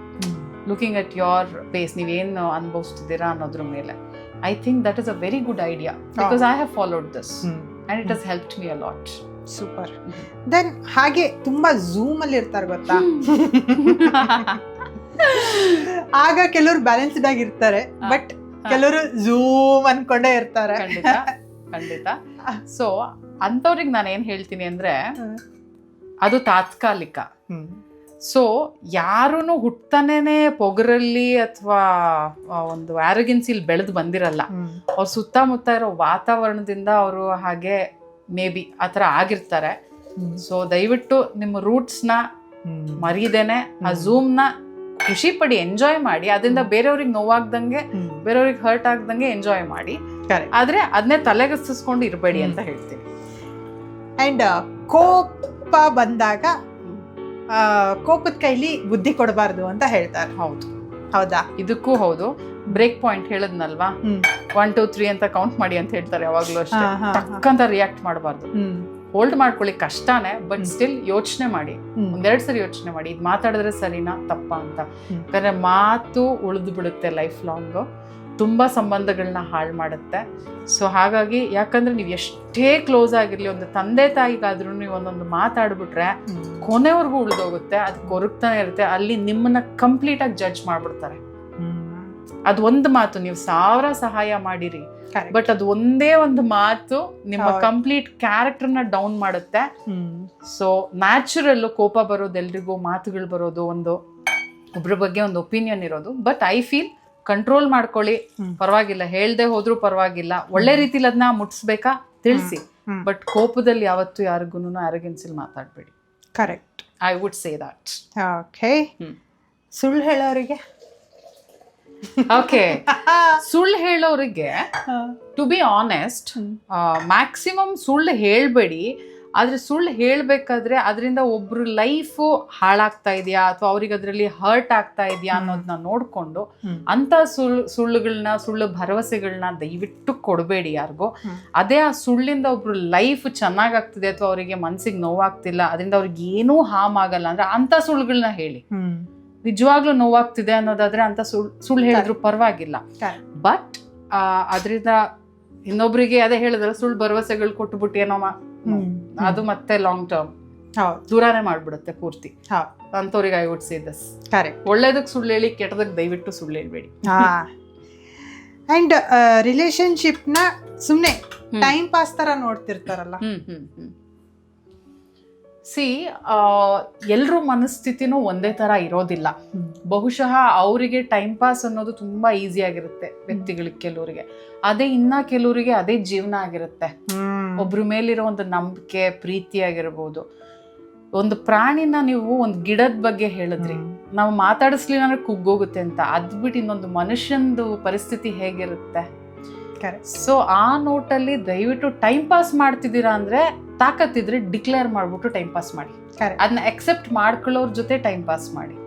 ಲುಕಿಂಗ್ ಅಟ್ ಯೋರ್ ಪೇಸ್, ನೀವೇನು ಅನುಭವಿಸ್ತಿದ್ದೀರಾ ಅನ್ನೋದ್ರ ಮೇಲೆ. I think that is a very good idea, because I have followed this and it has helped me a lot. Super. Then ಹಾಗೆ ತುಂಬಾ ಝೂಮ್ ಅಲ್ಲಿ ಇರ್ತಾರೆ ಗೊತ್ತಾ, ಆಗ ಕೆಲವರು ಬ್ಯಾಲೆನ್ಸ್ಡ್ ಆಗಿರ್ತಾರೆ, ಬಟ್ ಕೆಲವರು ಝೂಮ್ ಅನ್ಕೊಂಡೇ ಇರ್ತಾರೆ. ಖಂಡಿತ. ಸೊ ಅಂಥವ್ರಿಗೆ ನಾನು ಏನ್ ಹೇಳ್ತೀನಿ ಅಂದ್ರೆ, ಅದು ತಾತ್ಕಾಲಿಕ. ಸೊ ಯಾರೂ ಹುಟ್ತಾನೇನೆ ಪೊಗರಲ್ಲಿ ಅಥವಾ ಒಂದು ಆರೋಗ್ಯನ್ಸಿಲ್ ಬೆಳೆದು ಬಂದಿರಲ್ಲ. ಅವ್ರ ಸುತ್ತಮುತ್ತ ಇರೋ ವಾತಾವರಣದಿಂದ ಅವರು ಹಾಗೆ ಮೇ ಬಿ ಆ ಥರ ಆಗಿರ್ತಾರೆ. ಸೊ ದಯವಿಟ್ಟು ನಿಮ್ಮ ರೂಟ್ಸ್ನ ಮರೀದೇನೆ ಆ ಝೂಮ್ನ ಖುಷಿ ಪಡಿ, ಎಂಜಾಯ್ ಮಾಡಿ. ಅದರಿಂದ ಬೇರೆಯವ್ರಿಗೆ ನೋವಾಗ್ದಂಗೆ, ಬೇರೆಯವ್ರಿಗೆ ಹರ್ಟ್ ಆಗ್ದಂಗೆ ಎಂಜಾಯ್ ಮಾಡಿ. ಆದ್ರೆ ಅದನ್ನೇ ತಲೆಗಸ್ತಿಸ್ಕೊಂಡು ಇರಬೇಡಿ ಅಂತ ಹೇಳ್ತೀನಿ. ಅಂಡ್ ಕೋಪ ಬಂದಾಗ ಕೋಪದ ಕೈಲಿ ಬುದ್ಧಿ ಕೊಡಬಾರ್ದು ಅಂತ ಹೇಳ್ತಾರೆ. ಹೌದಾ? ಇದಕ್ಕೂ ಹೌದು. ಬ್ರೇಕ್ ಪಾಯಿಂಟ್ ಹೇಳದ್ನಲ್ವಾ, 1 2 3 ಅಂತ ಕೌಂಟ್ ಮಾಡಿ ಅಂತ ಹೇಳ್ತಾರೆ ಯಾವಾಗ್ಲೂ ಅಷ್ಟೇ. ಟಕ್ಕಂತ ರಿಯಾಕ್ಟ್ ಮಾಡಬಾರ್ದು. ಹೋಲ್ಡ್ ಮಾಡ್ಕೊಳ್ಳಿ ಕಷ್ಟನೇ, ಬಟ್ ಸ್ಟಿಲ್ ಯೋಚನೆ ಮಾಡಿ, ಒಂದೆರಡು ಸರಿ ಯೋಚನೆ ಮಾಡಿ, ಇದು ಮಾತಾಡಿದ್ರೆ ಸರಿನಾ ತಪ್ಪ ಅಂತ. ಯಾಕಂದ್ರೆ ಮಾತು ಉಳಿದು ಬಿಡುತ್ತೆ ಲೈಫ್ ಲಾಂಗ್, ತುಂಬಾ ಸಂಬಂಧಗಳನ್ನ ಹಾಳು ಮಾಡುತ್ತೆ. ಸೊ ಹಾಗಾಗಿ, ಯಾಕಂದ್ರೆ ನೀವು ಎಷ್ಟೇ ಕ್ಲೋಸ್ ಆಗಿರ್ಲಿ, ಒಂದು ತಂದೆ ತಾಯಿಗಾದ್ರೂ ನೀವು ಒಂದೊಂದು ಮಾತಾಡ್ಬಿಟ್ರೆ ಕೊನೆವರೆಗೂ ಉಳಿದೋಗುತ್ತೆ, ಅದು ಕೊರಗ್ತಾನೆ ಇರುತ್ತೆ. ಅಲ್ಲಿ ನಿಮ್ಮನ್ನ ಕಂಪ್ಲೀಟ್ ಆಗಿ ಜಡ್ಜ್ ಮಾಡ್ಬಿಡ್ತಾರೆ. ಅದು ಒಂದು ಮಾತು, ನೀವು 1000 ಸಹಾಯ ಮಾಡಿರಿ, ಬಟ್ ಅದು ಒಂದೇ ಒಂದು ಮಾತು ನಿಮ್ಮ ಕಂಪ್ಲೀಟ್ ಕ್ಯಾರೆಕ್ಟರ್ನ ಡೌನ್ ಮಾಡುತ್ತೆ. ಸೊ ನ್ಯಾಚುರಲ್ ಕೋಪ ಬರೋದು, ಎಲ್ರಿಗೂ ಮಾತುಗಳು ಬರೋದು, ಒಬ್ರ ಬಗ್ಗೆ ಒಂದು ಒಪಿನಿಯನ್ ಇರೋದು. ಬಟ್ ಐ ಫೀಲ್ ಕಂಟ್ರೋಲ್ ಮಾಡ್ಕೊಳ್ಳಿ, ಪರವಾಗಿಲ್ಲ, ಹೇಳ್ದೆ ಹೋದ್ರೂ ಪರವಾಗಿಲ್ಲ, ಒಳ್ಳೆ ರೀತಿಲಿ ಅದನ್ನ ಮುಟ್ಸ್ಬೇಕಾ ತಿಳಿಸಿ, ಬಟ್ ಕೋಪದಲ್ಲಿ ಯಾವತ್ತೂ ಯಾರಿಗೂ ಆರೋಗ್ಯನ್ಸಿಲ್ ಮಾತಾಡ್ಬೇಡಿ. Correct, I would say that. Okay. ಸುಳ್ಳು ಹೇಳೋರಿಗೆ ಓಕೆ, ಸುಳ್ಳು ಹೇಳೋರಿಗೆ ಟು ಬಿ ಆನೆಸ್ಟ್, ಮ್ಯಾಕ್ಸಿಮಮ್ ಸುಳ್ಳು ಹೇಳ್ಬೇಡಿ. ಆದ್ರೆ ಸುಳ್ಳು ಹೇಳ್ಬೇಕಾದ್ರೆ ಅದರಿಂದ ಒಬ್ರು ಲೈಫು ಹಾಳಾಗ್ತಾ ಇದೆಯಾ ಅಥವಾ ಅವ್ರಿಗೆ ಅದರಲ್ಲಿ ಹರ್ಟ್ ಆಗ್ತಾ ಇದೆಯಾ ಅನ್ನೋದನ್ನ ನೋಡ್ಕೊಂಡು ಅಂತ ಸುಳ್ಳುಗಳನ್ನ, ಸುಳ್ಳು ಭರವಸೆಗಳನ್ನ ದಯವಿಟ್ಟು ಕೊಡಬೇಡಿ ಯಾರಿಗೂ. ಅದೇ ಆ ಸುಳ್ಳಿಂದ ಒಬ್ರು ಲೈಫ್ ಚೆನ್ನಾಗಾಗ್ತಿದೆ ಅಥವಾ ಅವರಿಗೆ ಮನ್ಸಿಗೆ ನೋವಾಗ್ತಿಲ್ಲ, ಅದರಿಂದ ಅವ್ರಿಗೆ ಏನೂ ಹಾಮ್ ಆಗಲ್ಲ ಅಂದ್ರೆ ಅಂತ ಸುಳ್ಳುಗಳನ್ನ ಹೇಳಿ. ನಿಜವಾಗ್ಲೂ ನೋವಾಗ್ತಿದೆ ಅನ್ನೋದಾದ್ರೆ ಅಂತ ಸುಳ್ಳು ಹೇಳಿದ್ರು ಪರವಾಗಿಲ್ಲ. ಬಟ್ ಅದರಿಂದ ಇನ್ನೊಬ್ರಿಗೆ ಅದೇ ಹೇಳಿದ್ರೆ ಸುಳ್ಳು ಭರವಸೆಗಳು ಕೊಟ್ಬಿಟ್ಟು ಏನೋ ಅದು ಮತ್ತೆ ಲಾಂಗ್ ಟರ್ಮ್ ದೂರಾನೇ ಮಾಡ್ಬಿಡುತ್ತೆ ಪೂರ್ತಿ. ಅಂತವ್ರಿಗೆ ಐ ವುಡ್ ಸೇ ದಿಸ್. ಒಳ್ಳೇದಕ್ಕೆ ಸುಳ್ಳು ಹೇಳಿ, ಕೆಟ್ಟದಕ್ಕೆ ದಯವಿಟ್ಟು ಸುಳ್ಳು ಹೇಳ್ಬೇಡಿ. ಅಂಡ್ ರಿಲೇಶನ್ಶಿಪ್ನ ಸುಮ್ಮನೆ ಟೈಮ್ ಪಾಸ್ ತರ ನೋಡ್ತಿರ್ತಾರಲ್ಲ. ಎಲ್ರ ಮನಸ್ಥಿತಿನೂ ಒಂದೇ ತರ ಇರೋದಿಲ್ಲ. ಬಹುಶಃ ಅವರಿಗೆ ಟೈಮ್ ಪಾಸ್ ಅನ್ನೋದು ತುಂಬಾ ಈಸಿ ಆಗಿರುತ್ತೆ ವ್ಯಕ್ತಿಗಳಿಗೆ, ಕೆಲವರಿಗೆ ಅದೇ, ಇನ್ನ ಕೆಲವರಿಗೆ ಅದೇ ಜೀವನ ಆಗಿರುತ್ತೆ. ಒಬ್ರ ಮೇಲಿರೋ ಒಂದು ನಂಬಿಕೆ, ಪ್ರೀತಿ ಆಗಿರ್ಬೋದು. ಒಂದು ಪ್ರಾಣಿನ ನೀವು ಒಂದು ಗಿಡದ ಬಗ್ಗೆ ಹೇಳಿದ್ರಿ, ನಾವು ಮಾತಾಡಿಸ್ಲಿಲ್ಲ ಅಂದ್ರೆ ಕುಗ್ಗೋಗುತ್ತೆ ಅಂತ. ಅದ್ಬಿಟ್ಟು ಇನ್ನೊಂದು ಮನುಷ್ಯಂದು ಪರಿಸ್ಥಿತಿ ಹೇಗಿರುತ್ತೆ. ಸೊ ಆ ನೋಟಲ್ಲಿ ದಯವಿಟ್ಟು ಟೈಮ್ ಪಾಸ್ ಮಾಡ್ತಿದ್ದೀರಾ ಅಂದ್ರೆ ತಾಕತ್ತಿದ್ರೆ ಡಿಕ್ಲೇರ್ ಮಾಡ್ಬಿಟ್ಟು ಟೈಮ್ ಪಾಸ್ ಮಾಡಿ. ಅದನ್ನ ಅಕ್ಸೆಪ್ಟ್ ಮಾಡ್ಕೊಳ್ಳೋರ್ ಜೊತೆ ಟೈಮ್ ಪಾಸ್ ಮಾಡಿ.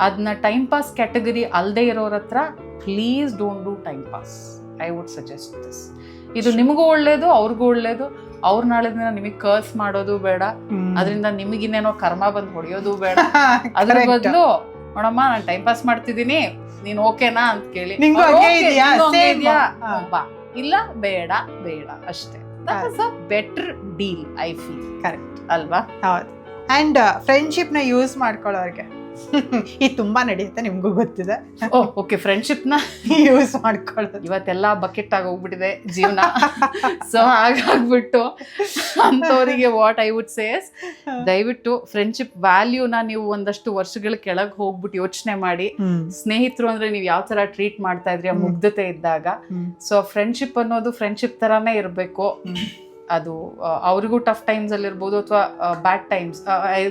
ಅದನ್ನ ಟೈಮ್ ಪಾಸ್ ಕ್ಯಾಟಗರಿ ಅಲ್ಲದೆ ಇರೋರ ಹತ್ರ please don't do time pass. I would suggest this. ಇದು ನಿಮಗೂ ಒಳ್ಳೇದು, ಅವ್ರಿಗೂ ಒಳ್ಳೇದು. ಅವ್ರ ನಾಳೆ ದಿನ ನಿಮಗೆ ಕರ್ಸ್ ಮಾಡೋದು ಬೇಡ, ಅದರಿಂದ ನಿಮಗಿನ್ನೇನೋ ಕರ್ಮ ಬಂದು ಹೊಡೆಯೋದು ಬೇಡ. ಅದ್ರ ಬದಲು, ನೋಡಮ್ಮ ನಾನು ಟೈಮ್ ಪಾಸ್ ಮಾಡ್ತಿದ್ದೀನಿ, ನೀನ್ ಓಕೆನಾ ಅಂತ ಕೇಳಿ, ಬಾ, ಇಲ್ಲ ಬೇಡ ಬೇಡ ಅಷ್ಟೇ. Better deal I feel. Correct ಅಲ್ವಾ? ಹೌದು. ಅಂಡ್ ಫ್ರೆಂಡ್ಶಿಪ್ ನ ಯೂಸ್ ಮಾಡ್ಕೊಳ್ಳೋರ್ಗೆ ಇದು ತುಂಬಾ ನಡೆಯುತ್ತೆ, ನಿಮ್ಗೂ ಗೊತ್ತಿದೆ. ಓಕೆ, ಫ್ರೆಂಡ್ಶಿಪ್ ನ ಯೂಸ್ ಮಾಡ್ಕೊಳ್ಳೋದು ಇವತ್ತೆಲ್ಲ ಬಕೆಟ್ ಆಗಿ ಹೋಗ್ಬಿಟ್ಟಿದೆ ಜೀವನ. ಸೊ ಹಾಗಾಗ್ಬಿಟ್ಟು ಅಂತವರಿಗೆ ವಾಟ್ ಐ ವುಡ್ ಸೇಸ್, ದಯವಿಟ್ಟು ಫ್ರೆಂಡ್ಶಿಪ್ ವ್ಯಾಲ್ಯೂನ ನೀವು ಒಂದಷ್ಟು ವರ್ಷಗಳ ಕೆಳಗೆ ಹೋಗ್ಬಿಟ್ಟು ಯೋಚನೆ ಮಾಡಿ. ಸ್ನೇಹಿತರು ಅಂದ್ರೆ ನೀವು ಯಾವ ತರ ಟ್ರೀಟ್ ಮಾಡ್ತಾ ಇದ್ರಿ ಆ ಮುಗ್ಧತೆ ಇದ್ದಾಗ. ಸೊ ಫ್ರೆಂಡ್ಶಿಪ್ ಅನ್ನೋದು ಫ್ರೆಂಡ್ಶಿಪ್ ತರಾನೇ ಇರಬೇಕು. ಅದು ಅವ್ರಿಗೂ ಟಫ್ ಟೈಮ್ಸ್ ಅಲ್ಲಿ ಇರ್ಬೋದು ಅಥವಾ ಬ್ಯಾಡ್ times,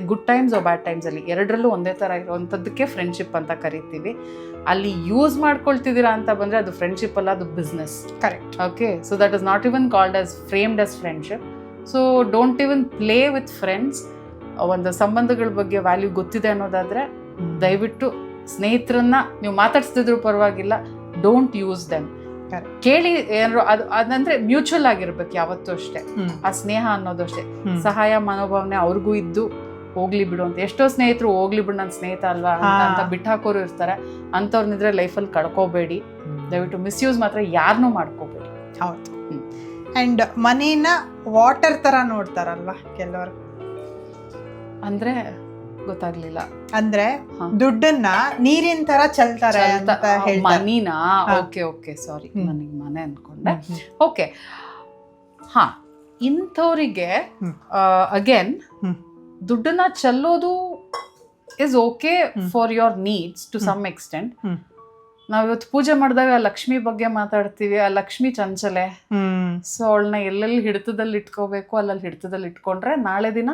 good times bad times ಅಲ್ಲಿ ಎರಡರಲ್ಲೂ ಒಂದೇ ತರ ಇರುವಂತದ್ದಕ್ಕೆ ಫ್ರೆಂಡ್ಶಿಪ್ ಅಂತ ಕರಿತೀವಿ. ಅಲ್ಲಿ ಯೂಸ್ ಮಾಡ್ಕೊಳ್ತಿದ್ದೀರಾ ಅಂತ ಬಂದ್ರೆ ಅದು ಫ್ರೆಂಡ್ಶಿಪ್ ಅಲ್ಲ, ಅದು business. Correct. Okay, so that is not even called as framed as friendship. So don't even play with friends. ಒಂದು ಸಂಬಂಧಗಳ ಬಗ್ಗೆ ವ್ಯಾಲ್ಯೂ ಗೊತ್ತಿದೆ ಅನ್ನೋದಾದ್ರೆ ದಯವಿಟ್ಟು ಸ್ನೇಹಿತರನ್ನ ನೀವು ಮಾತಾಡ್ಸ್ತಿದ್ರು ಪರವಾಗಿಲ್ಲ, ಡೋಂಟ್ ಯೂಸ್ ದೆಮ್. ಕೇಳಿ ಏನಾದ್ರು ಅದಂದ್ರೆ ಮ್ಯೂಚುವಲ್ ಆಗಿರ್ಬೇಕು ಯಾವತ್ತೂ ಅಷ್ಟೇ. ಆ ಸ್ನೇಹ ಅನ್ನೋದು ಅಷ್ಟೇ, ಸಹಾಯ ಮನೋಭಾವನೆ ಅವ್ರಿಗೂ ಇದ್ದು ಹೋಗ್ಲಿ ಬಿಡು ಅಂತ. ಎಷ್ಟೋ ಸ್ನೇಹಿತರು ಹೋಗ್ಲಿ ಬಿಡು ನನ್ನ ಸ್ನೇಹಿತ ಅಲ್ವಾ ಅಂತ ಬಿಟ್ಟಾಕೋರು ಇರ್ತಾರೆ. ಅಂಥವ್ರನ್ನಿದ್ರೆ ಲೈಫಲ್ಲಿ ಕಳ್ಕೋಬೇಡಿ. ದಯವಿಟ್ಟು ಮಿಸ್ಯೂಸ್ ಮಾತ್ರ ಯಾರನ್ನೂ ಮಾಡ್ಕೋಬೇಡಿ. ಹೌದು. ಅಂಡ್ ಮನಿನ ವಾಟರ್ ತರ ನೋಡ್ತಾರಲ್ವಾ ಕೆಲವರು, ಅಂದ್ರೆ ಗೊತ್ತಾಗ್ಲಿಲ್ಲ. ಅಂದ್ರೆ ದುಡ್ಡನ್ನ ನೀರಿನ ತರ ಚೆಲ್ತಾರೆ ಅಂತ ಹೇಳ್ತಾರೆ. ಮನಿನಾ? ಓಕೆ ಓಕೆ, ಸಾರಿ, ನನಗೆ ಮನೆ ಅನ್ಕೊಂಡೆ. ಓಕೆ, ಹಾ, ಇಂಥವ್ರಿಗೆ ಅಗೇನ್ ದುಡ್ಡನ್ನ ಚೆಲ್ಲೋದು is okay for your needs to some extent. ನಾವ್ ಇವತ್ತು ಪೂಜೆ ಮಾಡಿದಾಗ ಲಕ್ಷ್ಮಿ ಬಗ್ಗೆ ಮಾತಾಡ್ತೀವಿ. ಆ ಲಕ್ಷ್ಮಿ ಚಂಚಲೆ, ಸೊ ಅವಳನ್ನ ಎಲ್ಲೆಲ್ಲಿ ಹಿಡಿತದಲ್ಲಿ ಇಟ್ಕೋಬೇಕು ಅಲ್ಲಲ್ಲಿ ಹಿಡಿತದಲ್ಲಿ ಇಟ್ಕೊಂಡ್ರೆ ನಾಳೆ ದಿನ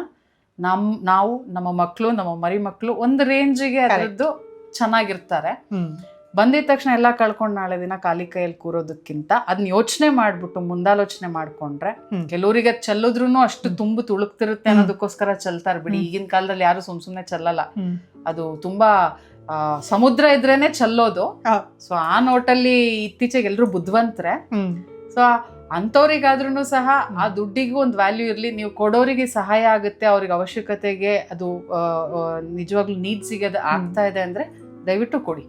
ನಾವು ನಮ್ಮ ಮಕ್ಕಳು, ನಮ್ಮ ಮರಿ ಮಕ್ಕಳು ಒಂದು ರೇಂಜಿಗೆ ಅದರದ್ದು ಚೆನ್ನಾಗಿರ್ತಾರೆ. ಬಂದಿದ ತಕ್ಷಣ ಎಲ್ಲ ಕಳ್ಕೊಂಡು ನಾಳೆ ದಿನ ಖಾಲಿ ಕೈಯಲ್ಲಿ ಕೂರೋದಕ್ಕಿಂತ ಅದನ್ನ ಯೋಚನೆ ಮಾಡ್ಬಿಟ್ಟು ಮುಂದಾಲೋಚನೆ ಮಾಡ್ಕೊಂಡ್ರೆ, ಕೆಲವರಿಗೆ ಚೆಲ್ಲೋದ್ರೂ ಅಷ್ಟು ತುಂಬು ತುಳುಕ್ತಿರುತ್ತೆ ಅನ್ನೋದಕ್ಕೋಸ್ಕರ ಚೆಲ್ತಾರೆ ಬಿಡಿ. ಈಗಿನ ಕಾಲದಲ್ಲಿ ಯಾರು ಸುಮ್ನೆ ಚೆಲ್ಲಲ್ಲ. ಅದು ತುಂಬಾ ಸಮುದ್ರ ಇದ್ರೇನೆ ಚೆಲ್ಲೋದು. ಸೊ ಆ ನೋಟಲ್ಲಿ ಇತ್ತೀಚೆಗೆ ಎಲ್ರು ಬುದ್ಧಿವಂತರೆ. ಸೊ ಅಂಥವ್ರಿಗಾದ್ರೂ ಸಹ ಆ ದುಡ್ಡಿಗೂ ಒಂದು ವ್ಯಾಲ್ಯೂ ಇರಲಿ. ನೀವು ಕೊಡೋರಿಗೆ ಸಹಾಯ ಆಗುತ್ತೆ, ಅವ್ರಿಗೆ ಅವಶ್ಯಕತೆಗೆ ಅದು ನಿಜವಾಗ್ಲೂ ನೀಡ್ ಸಿಗೋದು ಆಗ್ತಾ ಇದೆ ಅಂದ್ರೆ ದಯವಿಟ್ಟು ಕೊಡಿ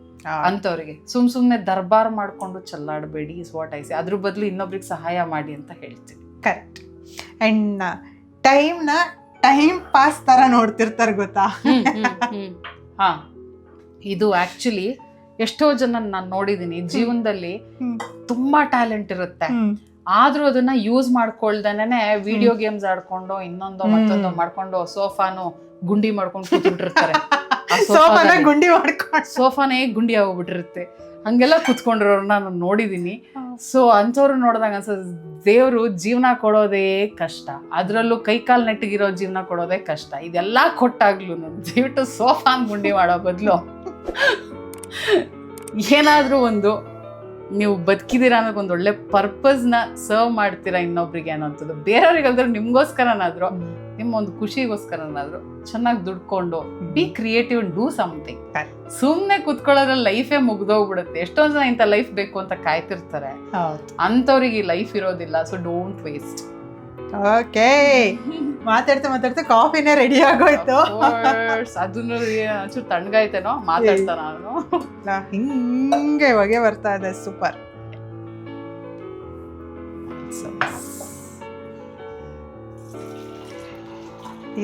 ಅಂಥವ್ರಿಗೆ. ಸುಮ್ನೆ ದರ್ಬಾರ್ ಮಾಡ್ಕೊಂಡು ಚೆಲ್ಲಾಡಬೇಡಿ. Is what I say. ಅದ್ರ ಬದಲು ಇನ್ನೊಬ್ರಿಗೆ ಸಹಾಯ ಮಾಡಿ ಅಂತ ಹೇಳ್ತೀನಿ. ಕರೆಕ್ಟ್. ಅಂಡ್ ಟೈಮ್ ಪಾಸ್ ತರ ನೋಡ್ತಿರ್ತಾರೆ ಗೊತ್ತಾ. ಹಾ, ಇದು ಆಕ್ಚುಲಿ ಎಷ್ಟೋ ಜನ ನಾನು ನೋಡಿದೀನಿ ಜೀವನದಲ್ಲಿ ತುಂಬಾ ಟ್ಯಾಲೆಂಟ್ ಇರುತ್ತೆ, ಆದ್ರೂ ಅದನ್ನ ಯೂಸ್ ಮಾಡ್ಕೊಳ್ದೇನೆ ವಿಡಿಯೋ ಗೇಮ್ಸ್ ಆಡ್ಕೊಂಡು ಇನ್ನೊಂದೋ ಮತ್ತೊಂದೋ ಮಾಡ್ಕೊಂಡು ಸೋಫಾನು ಗುಂಡಿ ಮಾಡ್ಕೊಂಡು ಕೂತ್ಬಿಟ್ಟಿರ್ತಾರೆ. ಸೋಫಾನೇ ಗುಂಡಿ ಆಗೋಗ್ಬಿಟ್ಟಿರುತ್ತೆ. ಹಂಗೆಲ್ಲ ಕುತ್ಕೊಂಡಿರೋರ್ನ ನಾನು ನೋಡಿದೀನಿ. ಸೊ ಅಂಥವ್ರು ನೋಡಿದಾಗ ಅನ್ಸೋದು ದೇವ್ರು ಜೀವನ ಕೊಡೋದೇ ಕಷ್ಟ, ಅದ್ರಲ್ಲೂ ಕೈಕಾಲ್ ನೆಟ್ಟಿಗಿರೋ ಜೀವನ ಕೊಡೋದೇ ಕಷ್ಟ. ಇದೆಲ್ಲಾ ಕೊಟ್ಟಾಗ್ಲೂ ನಾನು ದಯವಿಟ್ಟು ಸೋಫಾನ್ ಗುಂಡಿ ಮಾಡೋ ಬದಲು ಏನಾದ್ರೂ ಒಂದು ನೀವು ಬದುಕಿದ್ದೀರಾ ಅನ್ನೋದು ಒಂದು ಒಳ್ಳೆ ಪರ್ಪಸ್ನ ಸರ್ವ್ ಮಾಡ್ತೀರಾ ಇನ್ನೊಬ್ರಿಗೆ ಅನ್ನೋಂಥದ್ದು. ಬೇರೆಯವ್ರಿಗಲ್ದ್ರೆ ನಿಮ್ಗೋಸ್ಕರನಾದ್ರು, ನಿಮ್ಮ ಒಂದು ಖುಷಿಗೋಸ್ಕರನಾದ್ರು ಚೆನ್ನಾಗಿ ದುಡ್ಕೊಂಡು B creative and do something. ಸುಮ್ನೆ ಕುತ್ಕೊಳ್ಳೋದ್ರಲ್ಲಿ ಲೈಫೇ ಮುಗ್ದೋಗ್ಬಿಡುತ್ತೆ. ಎಷ್ಟೊಂದ್ ಜನ ಇಂಥ ಲೈಫ್ ಬೇಕು ಅಂತ ಕಾಯ್ತಿರ್ತಾರೆ, ಅಂಥವ್ರಿಗೆ ಲೈಫ್ ಇರೋದಿಲ್ಲ. So don't waste. ಓಕೆ, ಮಾತಾಡ್ತಾ ಕಾಫಿನೇ ರೆಡಿ ಆಗೋಯ್ತು. ಅದನ್ನು ಚೂರು ತಣ್ಣಗಾಯ್ತೇನೋ ಮಾತಾಡ್ತಾ ನಾನು ಹಿಂಗೆ ಹೊಗೆ ಬರ್ತಾ ಇದೆ. ಸೂಪರ್.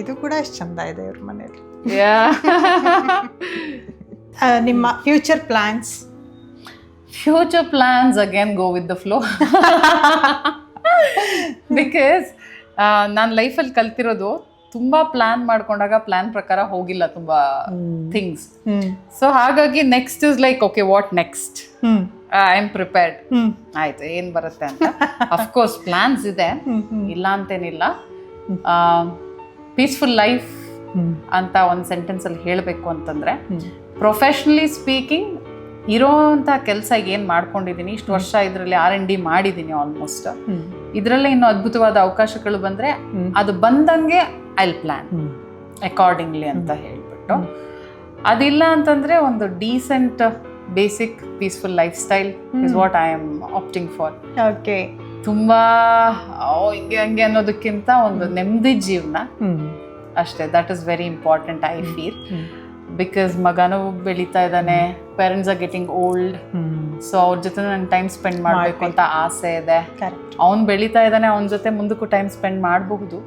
ಇದು ಕೂಡ ಎಷ್ಟು ಚಂದ ಇದೆ ಇವ್ರ ಮನೇಲಿ. ನಿಮ್ಮ future plans again go with the flow. Because ನಾನು ಲೈಫಲ್ಲಿ ಕಲ್ತಿರೋದು ತುಂಬಾ ಪ್ಲಾನ್ ಮಾಡ್ಕೊಂಡಾಗ ಪ್ಲಾನ್ ಪ್ರಕಾರ ಹೋಗಿಲ್ಲ ತುಂಬಾ ಥಿಂಗ್ಸ್. ಸೊ ಹಾಗಾಗಿ next is like okay, what next, I am prepared. ಆಯ್ತು, ಏನ್ ಬರುತ್ತೆ ಅಂತ. ಅಫ್ಕೋರ್ಸ್ ಪ್ಲಾನ್ಸ್ ಇದೆ, ಇಲ್ಲ ಅಂತೇನಿಲ್ಲ. ಪೀಸ್ಫುಲ್ ಲೈಫ್ ಅಂತ ಒಂದು ಸೆಂಟೆನ್ಸ್ ಅಲ್ಲಿ ಹೇಳಬೇಕು ಅಂತಂದ್ರೆ, ಪ್ರೊಫೆಷನಲಿ ಸ್ಪೀಕಿಂಗ್ ಇರೋಂಥ ಕೆಲಸ ಏನು ಮಾಡ್ಕೊಂಡಿದ್ದೀನಿ ಇಷ್ಟು ವರ್ಷ, ಇದರಲ್ಲಿ R&D ಮಾಡಿದ್ದೀನಿ ಆಲ್ಮೋಸ್ಟ್. ಇದರಲ್ಲೇ ಇನ್ನು ಅದ್ಭುತವಾದ ಅವಕಾಶಗಳು ಬಂದರೆ ಅದು ಬಂದಂಗೆ ಐ ವಿಲ್ ಪ್ಲಾನ್ ಅಕಾರ್ಡಿಂಗ್ಲಿ ಅಂತ ಹೇಳ್ಬಿಟ್ಟು. ಅದಿಲ್ಲ ಅಂತಂದರೆ ಒಂದು decent basic peaceful life style is what I am opting for. Okay, ತುಂಬ ಹಿಂಗೆ ಹಂಗೆ ಅನ್ನೋದಕ್ಕಿಂತ ಒಂದು ನೆಮ್ಮದಿ ಜೀವನ ಅಷ್ಟೇ. That is very important I feel. Because ಮಗನೂ ಬೆಳೀತಾ ಇದ್ದಾನೆ, parents are getting old. So ಅವ್ರ ಜೊತೆ ನಂಗೆ ಟೈಮ್ ಸ್ಪೆಂಡ್ ಮಾಡಬೇಕು ಅಂತ ಆಸೆ ಇದೆ. ಅವ್ನು ಬೆಳೀತಾ ಇದ್ದಾನೆ, ಅವನ ಜೊತೆ ಮುಂದಕ್ಕೂ ಟೈಮ್ ಸ್ಪೆಂಡ್ ಮಾಡಬಹುದು.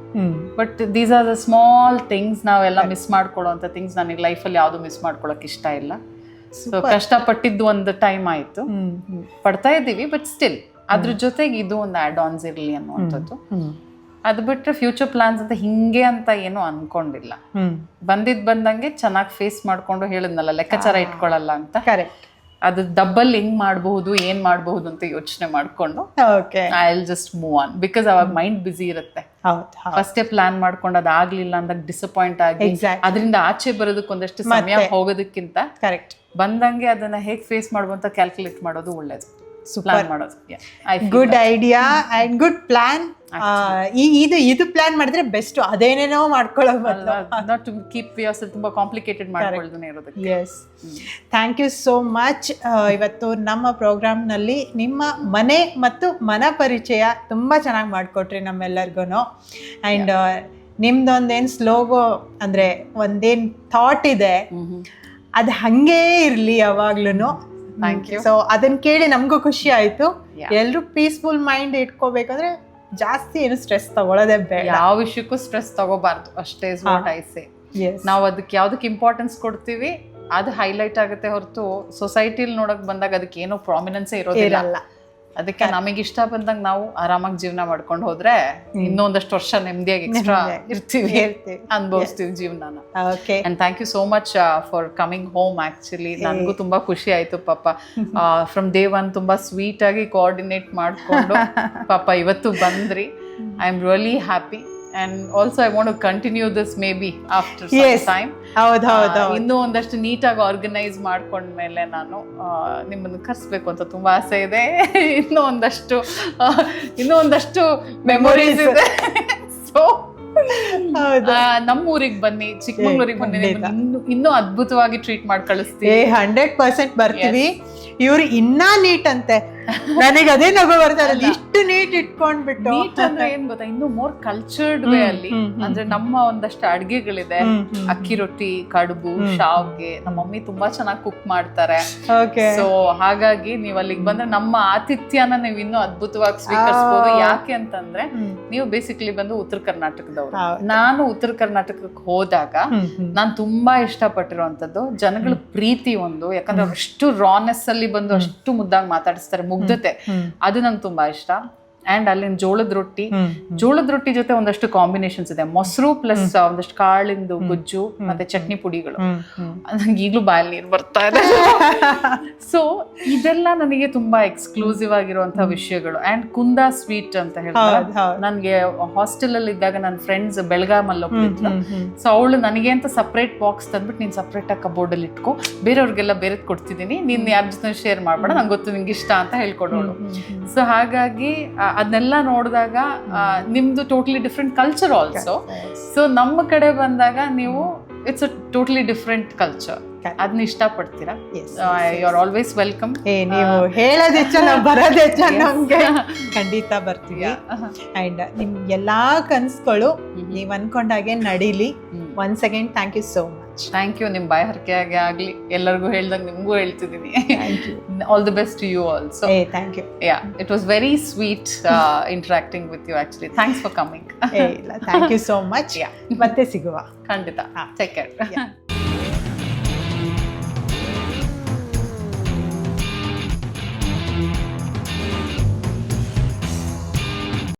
But these are the small things. ನಾವೆಲ್ಲ ಮಿಸ್ ಮಾಡ್ಕೊಳ್ಳೋಂಥ ಥಿಂಗ್ಸ್ ನನಗೆ ಲೈಫಲ್ಲಿ ಯಾವುದು ಮಿಸ್ ಮಾಡ್ಕೊಳಕ್ ಇಷ್ಟ ಇಲ್ಲ. ಸೊ ಕಷ್ಟಪಟ್ಟಿದ್ದು ಒಂದು ಟೈಮ್ ಆಯಿತು, ಪಡ್ತಾ ಇದ್ದೀವಿ. ಬಟ್ ಸ್ಟಿಲ್ ಅದ್ರ ಜೊತೆಗೆ ಇದು ಒಂದು ಆ್ಯಡ್ ಆನ್ಸ್ ಇರಲಿ ಅನ್ನುವಂಥದ್ದು. ಅದು ಬಿಟ್ಟರೆ ಫ್ಯೂಚರ್ ಪ್ಲಾನ್ಸ್ ಅಂತ ಹಿಂಗೆ ಅಂತ ಏನೂ ಅನ್ಕೊಂಡಿಲ್ಲ. ಬಂದಂಗೆ ಚೆನ್ನಾಗಿ ಫೇಸ್ ಮಾಡ್ಕೊಂಡು ಹೇಳಿದ್ನಲ್ಲ, ಲೆಕ್ಕಾಚಾರ ಇಟ್ಕೊಳ್ಳಲ್ಲ ಅಂತ. ಕರೆಕ್ಟ್. ಅದು ಡಬ್ಬಲ್ ಹೆಂಗ್ ಮಾಡಬಹುದು, ಏನ್ ಮಾಡಬಹುದು ಅಂತ ಯೋಚನೆ ಮಾಡ್ಕೊಂಡು I will just move on. Because ಅವಾಗ ಮೈಂಡ್ ಬಿಸಿ ಇರುತ್ತೆ. ಫಸ್ಟೇ ಪ್ಲಾನ್ ಮಾಡ್ಕೊಂಡು ಅದಾಗ್ಲಿಲ್ಲ ಅಂದಾಗ ಡಿಸಪಾಯಿಂಟ್ ಆಗಿ ಅದರಿಂದ ಆಚೆ ಬರೋದಕ್ಕೆ ಒಂದಷ್ಟು ಸಮಯ ಹೋಗೋದಕ್ಕಿಂತ ಕರೆಕ್ಟ್ ಬಂದಂಗೆ ಅದನ್ನ ಹೇಗೆ ಫೇಸ್ ಮಾಡುವಂತ ಕ್ಯಾಲ್ಕುಲೇಟ್ ಮಾಡೋದು ಒಳ್ಳೇದು. Good idea and good plan. ಇದು ಪ್ಲಾನ್ ಮಾಡಿದ್ರೆ ಬೆಸ್ಟ್. ಅದೇನೇನೋ ಮಾಡ್ಕೊಳ್ಳೋದು, ಕೀಪ್ ಯೋರ್ಸೆಲ್ಫ್ ತುಂಬಾ ಕಾಂಪ್ಲಿಕೇಟೆಡ್ ಮಾಡ್ಕೊಳ್ಳೋದನ್ನೇ ಇರೋದಕ್ಕೆ. Yes, thank you so much. ಇವತ್ತು ನಮ್ಮ ಪ್ರೋಗ್ರಾಮ್ನಲ್ಲಿ ನಿಮ್ಮ ಮನೆ ಮತ್ತು ಮನ ಪರಿಚಯ ತುಂಬ ಚೆನ್ನಾಗಿ ಮಾಡಿಕೊಟ್ರಿ ನಮ್ಮೆಲ್ಲರಿಗೂ. ಆ್ಯಂಡ್ ನಿಮ್ದೊಂದೇನು ಸ್ಲೋಗೋ ಅಂದರೆ ಒಂದೇನು ಥಾಟ್ ಇದೆ ಅದು ಹಾಗೇ ಇರಲಿ ಯಾವಾಗ್ಲೂ. Thank you. ಸೊ ಅದನ್ನ ಕೇಳಿ ನಮಗೂ ಖುಷಿ ಆಯ್ತು. ಎಲ್ಲರೂ ಪೀಸ್ಫುಲ್ ಮೈಂಡ್ ಇಟ್ಕೋಬೇಕಂದ್ರೆ ಜಾಸ್ತಿ ಏನು ಸ್ಟ್ರೆಸ್ ತಗೊಳ್ಳೋದೇ ಬೇಡ. ಯಾವ ವಿಷಯಕ್ಕೂ ಸ್ಟ್ರೆಸ್ ತಗೋಬಾರ್ದು ಅಷ್ಟೇ. ಇಸ್ ವಾಟ್ ಐ ಸೇ. ನಾವು ಅದಕ್ಕೆ ಯಾವ್ದಕ್ಕೆ ಇಂಪಾರ್ಟೆನ್ಸ್ ಕೊಡ್ತೀವಿ ಅದು ಹೈಲೈಟ್ ಆಗುತ್ತೆ ಹೊರತು ಸೊಸೈಟಿಲಿ ನೋಡಕ್ ಬಂದಾಗ ಅದಕ್ಕೆ ಏನೋ ಪ್ರಾಮಿನೆನ್ಸೇ ಇರೋದಿಲ್ಲ. ಅದಕ್ಕೆ ನಮಗೆ ಇಷ್ಟ ಬಂದಂಗೆ ನಾವು ಆರಾಮಾಗಿ ಜೀವನ ಮಾಡ್ಕೊಂಡು ಹೋದ್ರೆ ಇನ್ನೊಂದಷ್ಟು ವರ್ಷ ನೆಮ್ಮದಿಯಾಗಿ ಎಕ್ಸ್ಟ್ರಾ ಇರ್ತೀವಿ, ಅನುಭವಿಸ್ತೀವಿ ಜೀವನನ. Okay, and thank you so much for coming home. Actually ನನಗೂ ತುಂಬಾ ಖುಷಿ ಆಯ್ತು ಪಾಪ. ಫ್ರಮ್ ಡೇ ಒನ್ ತುಂಬಾ ಸ್ವೀಟ್ ಆಗಿ ಕೋಆರ್ಡಿನೇಟ್ ಮಾಡ್ಕೊಂಡು ಪಾಪ ಇವತ್ತು ಬಂದ್ರಿ. I am really happy. And also I want to continue this maybe after some time. ಹೌದು. ಇನ್ನೂ ಒಂದಷ್ಟು ನೀಟಾಗಿ ಆರ್ಗನೈಸ್ ಮಾಡ್ಕೊಂಡ್ಮೇಲೆ ನಾನು ನಿಮ್ಮನ್ನು ಕರೆಸ್ಬೇಕು ಅಂತ ತುಂಬಾ ಆಸೆ ಇದೆ. ಇನ್ನೂ ಒಂದಷ್ಟು ಮೆಮೊರೀಸ್ ಇದೆ. ಸೊ ನಮ್ಮೂರಿಗೆ ಬನ್ನಿ, ಚಿಕ್ಕಮಂಗ್ಳೂರಿಗೆ ಬನ್ನಿ, ಇನ್ನೂ ಅದ್ಭುತವಾಗಿ ಟ್ರೀಟ್ ಮಾಡಿ ಕಳಿಸ್ತೀವಿ. 100% ಬರ್ತೀವಿ. ಇವ್ರು ಇನ್ನ ನೀಟ್ ಅಂತೆ, ನನಗೆ ಅದೇ ನಗು ಬರ್ತಾರೆ, ಇಷ್ಟು ನೀಟ್ ಇಟ್ಕೊಂಡ್ಬಿಟ್ಟು. ನೀಟ್ ಅಂದ್ರೆ ಏನ್ ಗೊತ್ತಾ, ಇನ್ನು ಮೋರ್ ಕಲ್ಚರ್ಡ್ ವೇ ಅಲ್ಲಿ. ಅಂದ್ರೆ ನಮ್ಮ ಒಂದಷ್ಟು ಅಡ್ಗೆಗಳಿದೆ, ಅಕ್ಕಿ ರೊಟ್ಟಿ, ಕಡುಬು, ಶಾವ್ಗೆ. ನಮ್ಮ ಮಮ್ಮಿ ತುಂಬಾ ಚೆನ್ನಾಗಿ ಕುಕ್ ಮಾಡ್ತಾರೆ. ಸೊ ಹಾಗಾಗಿ ನೀವ್ ಅಲ್ಲಿಗೆ ಬಂದ್ರೆ ನಮ್ಮ ಆತಿಥ್ಯನ ನೀವು ಇನ್ನೂ ಅದ್ಭುತವಾಗಿ ಸ್ವೀಕರಿಸಬಹುದು. ಯಾಕೆ ಅಂತಂದ್ರೆ ನೀವು ಬೇಸಿಕಲಿ ಬಂದು ಉತ್ತರ ಕರ್ನಾಟಕದವ್ರು. ನಾನು ಉತ್ತರ ಕರ್ನಾಟಕಕ್ಕೆ ಹೋದಾಗ ನಾನ್ ತುಂಬಾ ಇಷ್ಟಪಟ್ಟಿರುವಂತದ್ದು ಜನಗಳ ಪ್ರೀತಿ ಒಂದು. ಯಾಕಂದ್ರೆ ಅಷ್ಟು ರಾನೆಸ್ ಅಲ್ಲಿ ಬಂದು ಅಷ್ಟು ಮುದ್ದಾಗಿ ಮಾತಾಡಿಸ್ತಾರೆ, ಮುಗ್ಧತೆ. ಅದು ನಂಗೆ ತುಂಬಾ ಇಷ್ಟ. ಅಂಡ್ ಅಲ್ಲಿನ ಜೋಳದ ರೊಟ್ಟಿ ಜೊತೆ ಒಂದಷ್ಟು ಕಾಂಬಿನೇಷನ್ಸ್ ಇದೆ. ಮೊಸರು ಪ್ಲಸ್ ಒಂದಷ್ಟು ಕಾಳಿಂದು ಗೊಜ್ಜು ಮತ್ತೆ ಚಟ್ನಿ ಪುಡಿಗಳು. ನಂಗೆ ಈಗಲೂ ಬಾಯಲ್ಲಿ ನೀರು ಬರ್ತಾ ಇದೆ. ಸೊ ಇದೆಲ್ಲ ನನಗೆ ತುಂಬಾ ಎಕ್ಸ್ಕ್ಲೂಸಿವ್ ಆಗಿರುವಂತಹ ವಿಷಯಗಳು. ಅಂಡ್ ಕುಂದಾ ಸ್ವೀಟ್ ಅಂತ ಹೇಳ್ತಾರೆ. ನನ್ಗೆ ಹಾಸ್ಟೆಲ್ ಅಲ್ಲಿ ಇದ್ದಾಗ ನನ್ನ ಫ್ರೆಂಡ್ಸ್ ಬೆಳಗಾಮಲ್ಲಿ ಹೋಗ್ತಿದ್ರು. ಸೊ ಅವಳು ನನಗೆ ಅಂತ ಸಪ್ರೇಟ್ ಬಾಕ್ಸ್ ತಂದ್ಬಿಟ್ಟು ನೀನ್ ಸಪ್ರೇಟ್ ಆಗಿ ಕಬೋರ್ಡ್ ಅಲ್ಲಿ ಇಟ್ಕೋ, ಬೇರೆಯವ್ರಿಗೆಲ್ಲ ಬೇರೆ ಕೊಡ್ತಿದ್ದೀನಿ, ನೀನ್ ಯಾರ ಜೊತೆ ಶೇರ್ ಮಾಡ್ಬೇಡ, ನಂಗೆ ಗೊತ್ತು ನಿಂಗೆ ಇಷ್ಟ ಅಂತ ಹೇಳ್ಕೊಡೋಳು. ಸೊ ಹಾಗಾಗಿ ಅದನ್ನೆಲ್ಲ ನೋಡಿದಾಗ ನಿಮ್ದು totally different culture also. So ನಮ್ಮ ಕಡೆ ಬಂದಾಗ ನೀವು it's a totally different culture. ಅದನ್ನ ಇಷ್ಟಪಡ್ತೀರಾ? You are always welcome. ನೀವು ಹೇಳೋದ್ ಹೆಚ್ಚ, ನಾವು ಬರೋದ್ ಹೆಚ್ಚ. ನಮ್ಗೆ ಖಂಡಿತ ಬರ್ತೀವಿ. ಅಂಡ್ ನಿಮ್ ಎಲ್ಲಾ ಕನ್ಸ್ಗಳು ನೀವ್ ಅನ್ಕೊಂಡಾಗೆ ನಡೀಲಿ. Once again thank you so much. Thank you. ನಿಮ್ ಬಾಯಿ ಹರಕೆಯಾಗಿ ಆಗ್ಲಿ, ಎಲ್ಲರಿಗೂ ಹೇಳ್ದಂಗೆ ನಿಮ್ಗೂ ಹೇಳ್ತಿದ್ದೀನಿ. All the best to you also. Thank you. Yeah, it was very sweet interacting with you actually. Thanks for coming. Thank you so much. ಮತ್ತೆ ಸಿಗುವ ಖಂಡಿತ. Take care.